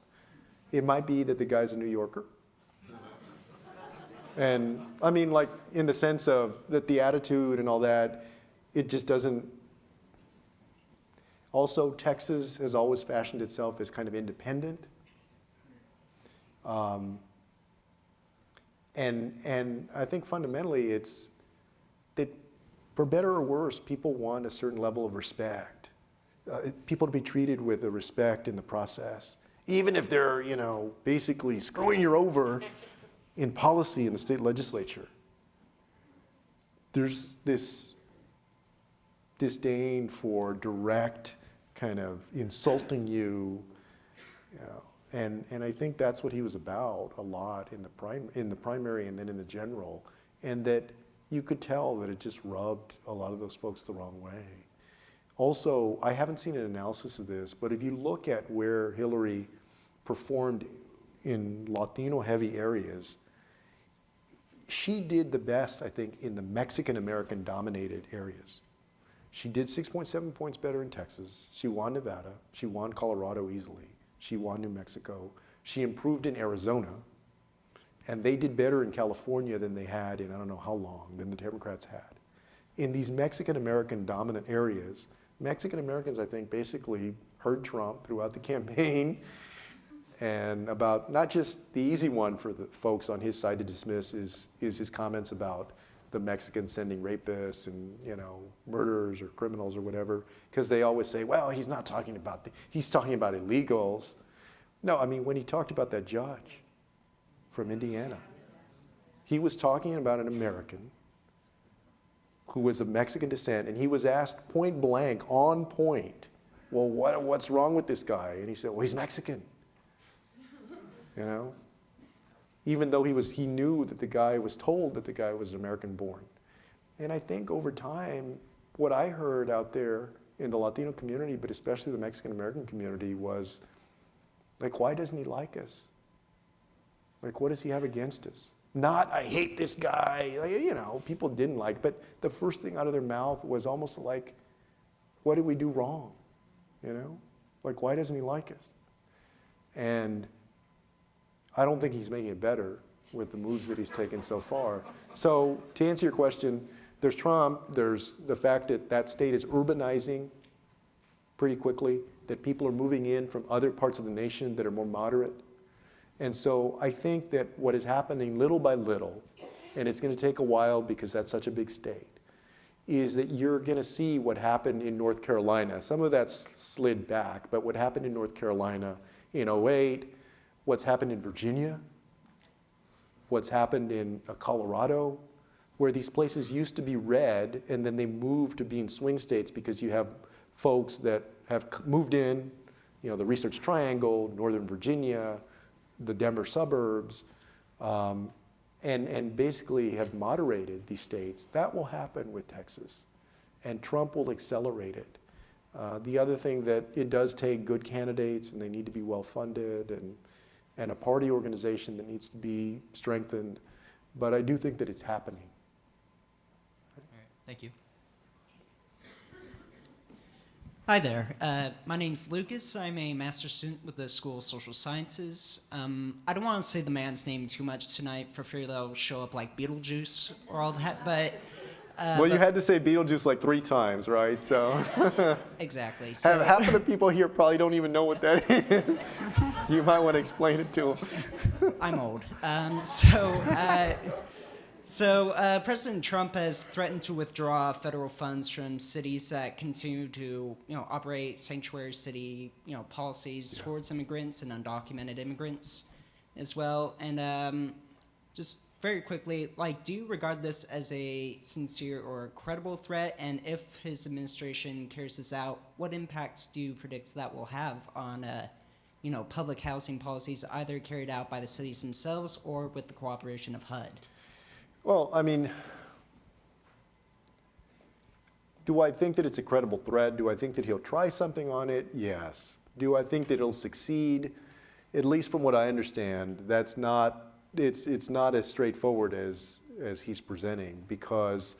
It might be that the guy's a New Yorker. And I mean, like, in the sense of that the attitude and all that, it just doesn't. Also, Texas has always fashioned itself as kind of independent. And I think fundamentally it's that, for better or worse, people want a certain level of respect. People to be treated with a respect in the process. Even if they're, basically screwing you over in policy in the state legislature. There's this disdain for direct kind of insulting you, and I think that's what he was about a lot in the primary and then in the general, and that you could tell that it just rubbed a lot of those folks the wrong way. Also, I haven't seen an analysis of this, but if you look at where Hillary performed in Latino-heavy areas, she did the best, I think, in the Mexican-American dominated areas. She did 6.7 points better in Texas. She won Nevada. She won Colorado easily. She won New Mexico. She improved in Arizona. And they did better in California than they had in I don't know how long, than the Democrats had. In these Mexican-American dominant areas, Mexican-Americans, I think, basically heard Trump throughout the campaign. And about, not just the easy one for the folks on his side to dismiss is his comments about the Mexicans sending rapists and murderers or criminals or whatever, because they always say, well, he's not talking about he's talking about illegals. No, I mean, when he talked about that judge from Indiana, he was talking about an American who was of Mexican descent, and he was asked point blank, on point, well, what's wrong with this guy? And he said, well, he's Mexican. Even though he knew that the guy was told that the guy was American born. And I think over time, what I heard out there in the Latino community, but especially the Mexican American community, was Like, why doesn't he like us? Like, what does he have against us? Not, I hate this guy. Like, you know, people didn't like, but the first thing out of their mouth was almost like, what did we do wrong? You know? Like, why doesn't he like us? And I don't think he's making it better with the moves that he's taken so far. So to answer your question, there's Trump, there's the fact that that state is urbanizing pretty quickly, that people are moving in from other parts of the nation that are more moderate. And so I think that what is happening little by little, and it's going to take a while because that's such a big state, is that you're going to see what happened in North Carolina. Some of that's slid back, but what happened in North Carolina in '08, what's happened in Virginia, what's happened in Colorado, where these places used to be red and then they moved to being swing states because you have folks that have moved in, you know, the Research Triangle, Northern Virginia, the Denver suburbs, and basically have moderated these states. That will happen with Texas, and Trump will accelerate it. The other thing that it does take good candidates, and they need to be well funded, and a party organization that needs to be strengthened, but I do think that it's happening. All right, thank you. Hi there. My name's Lucas. I'm a master's student with the School of Social Sciences. I don't want to say the man's name too much tonight for fear they'll show up like Beetlejuice or all that, but... Well, you had to say Beetlejuice like 3 times, right? So Exactly. So, half of the people here probably don't even know what that is. You might want to explain it to them. I'm old. President Trump has threatened to withdraw federal funds from cities that continue to, operate sanctuary city, policies towards immigrants and undocumented immigrants as well. And just very quickly, do you regard this as a sincere or credible threat? And if his administration carries this out, what impacts do you predict that will have on, public housing policies either carried out by the cities themselves or with the cooperation of HUD? Well, I mean, do I think that it's a credible threat? Do I think that he'll try something on it? Yes. Do I think that it'll succeed? At least from what I understand, it's not as straightforward as he's presenting, because,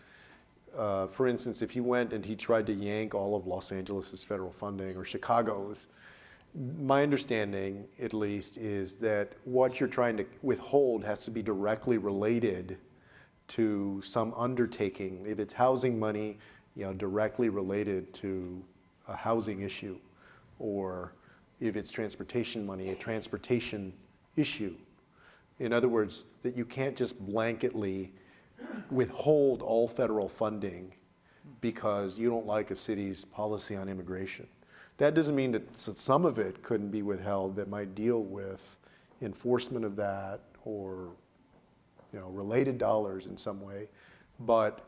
for instance, if he went and he tried to yank all of Los Angeles' federal funding or Chicago's, my understanding, at least, is that what you're trying to withhold has to be directly related to some undertaking. If it's housing money, directly related to a housing issue, or if it's transportation money, a transportation issue. In other words, that you can't just blanketly withhold all federal funding because you don't like a city's policy on immigration. That doesn't mean that some of it couldn't be withheld that might deal with enforcement of that or related dollars in some way, but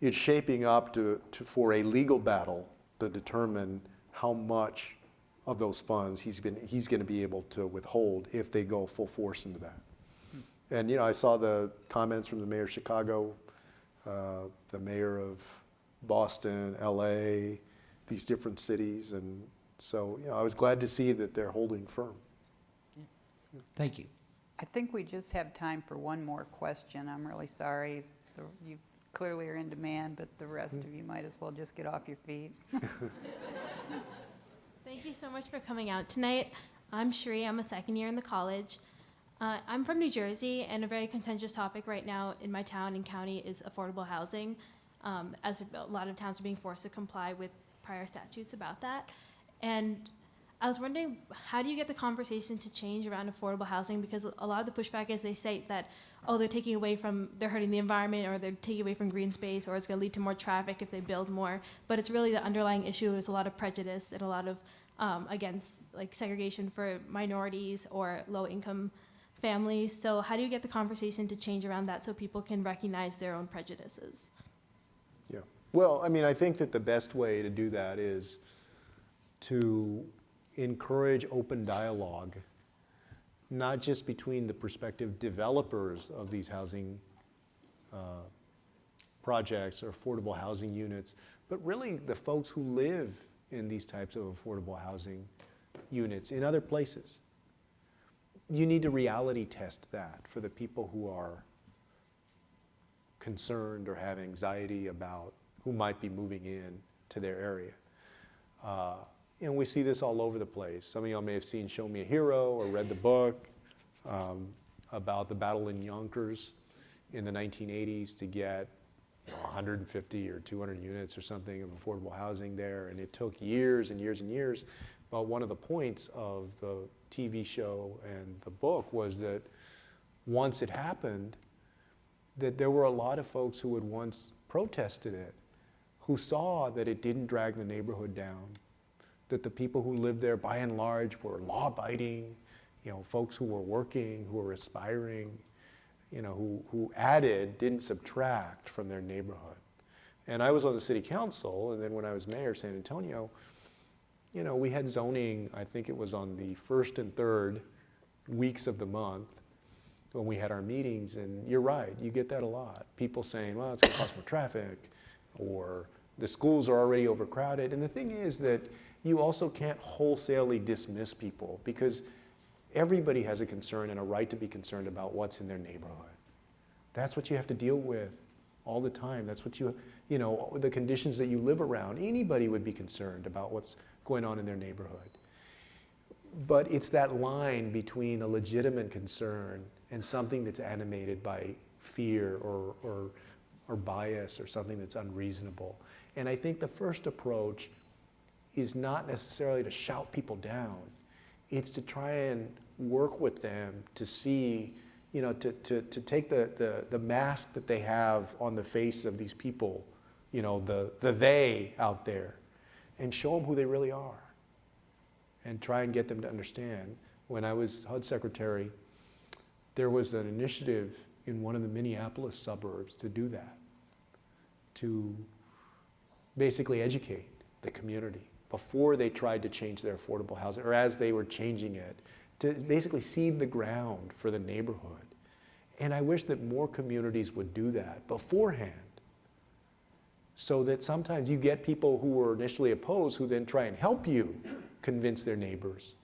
it's shaping up for a legal battle to determine how much of those funds he's going to be able to withhold if they go full force into that. And I saw the comments from the mayor of Chicago, the mayor of Boston, LA, these different cities, and so I was glad to see that they're holding firm. Thank you. I think we just have time for one more question. I'm really sorry. You clearly are in demand, but the rest of you might as well just get off your feet. Thank you so much for coming out tonight. I'm Shri. I'm a second year in the college. I'm from New Jersey, and a very contentious topic right now in my town and county is affordable housing, as a lot of towns are being forced to comply with prior statutes about that. And I was wondering, how do you get the conversation to change around affordable housing? Because a lot of the pushback is they say that, they're hurting the environment, or they're taking away from green space, or it's going to lead to more traffic if they build more. But it's really the underlying issue is a lot of prejudice and a lot of against segregation for minorities or low-income families. So how do you get the conversation to change around that so people can recognize their own prejudices? Yeah. Well, I mean, I think that the best way to do that is to encourage open dialogue, not just between the prospective developers of these housing projects or affordable housing units, but really the folks who live in these types of affordable housing units in other places. you need to reality test that for the people who are concerned or have anxiety about who might be moving in to their area. And we see this all over the place. Some of y'all may have seen Show Me a Hero or read the book about the battle in Yonkers in the 1980s to get 150 or 200 units or something of affordable housing there. And it took years and years and years. But one of the points of the TV show and the book was that once it happened, that there were a lot of folks who had once protested it, who saw that it didn't drag the neighborhood down, that the people who lived there by and large were law-abiding, folks who were working, who were aspiring, who added, didn't subtract from their neighborhood. And I was on the city council, and then when I was mayor of San Antonio, we had zoning, I think it was on the first and third weeks of the month when we had our meetings, and you're right, you get that a lot. People saying, well, it's gonna cause more traffic, or the schools are already overcrowded. And the thing is that you also can't wholesalely dismiss people, because everybody has a concern and a right to be concerned about what's in their neighborhood. That's what you have to deal with all the time. That's what the conditions that you live around. Anybody would be concerned about what's going on in their neighborhood. But it's that line between a legitimate concern and something that's animated by fear or bias or something that's unreasonable. And I think the first approach is not necessarily to shout people down. It's to try and work with them to see, to take the mask that they have on the face of these people, the they out there, and show them who they really are, and try and get them to understand. When I was HUD secretary, there was an initiative in one of the Minneapolis suburbs to do that, to basically educate the community before they tried to change their affordable housing, or as they were changing it, to basically seed the ground for the neighborhood. And I wish that more communities would do that beforehand, so that sometimes you get people who were initially opposed who then try and help you convince their neighbors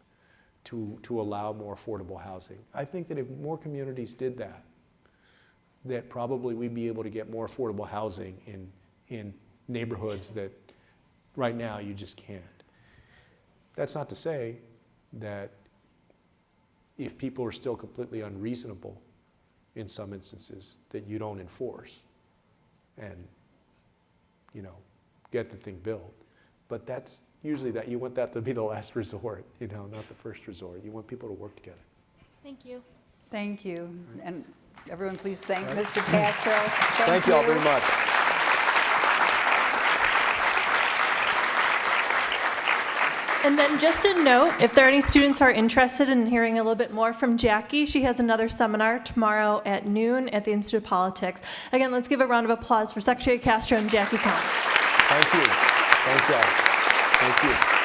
to allow more affordable housing. I think that if more communities did that, that probably we'd be able to get more affordable housing in neighborhoods that right now you just can't. That's not to say that if people are still completely unreasonable in some instances, that you don't enforce and get the thing built. But that's usually that you want that to be the last resort, not the first resort. You want people to work together. Thank you. Thank you. And everyone please thank Mr. Castro. Thank you all very much. And then just a note, if there are any students who are interested in hearing a little bit more from Jackie, she has another seminar tomorrow at noon at the Institute of Politics. Again, let's give a round of applause for Secretary Castro and Jackie Collins. Thank you. Thank you all. Thank you.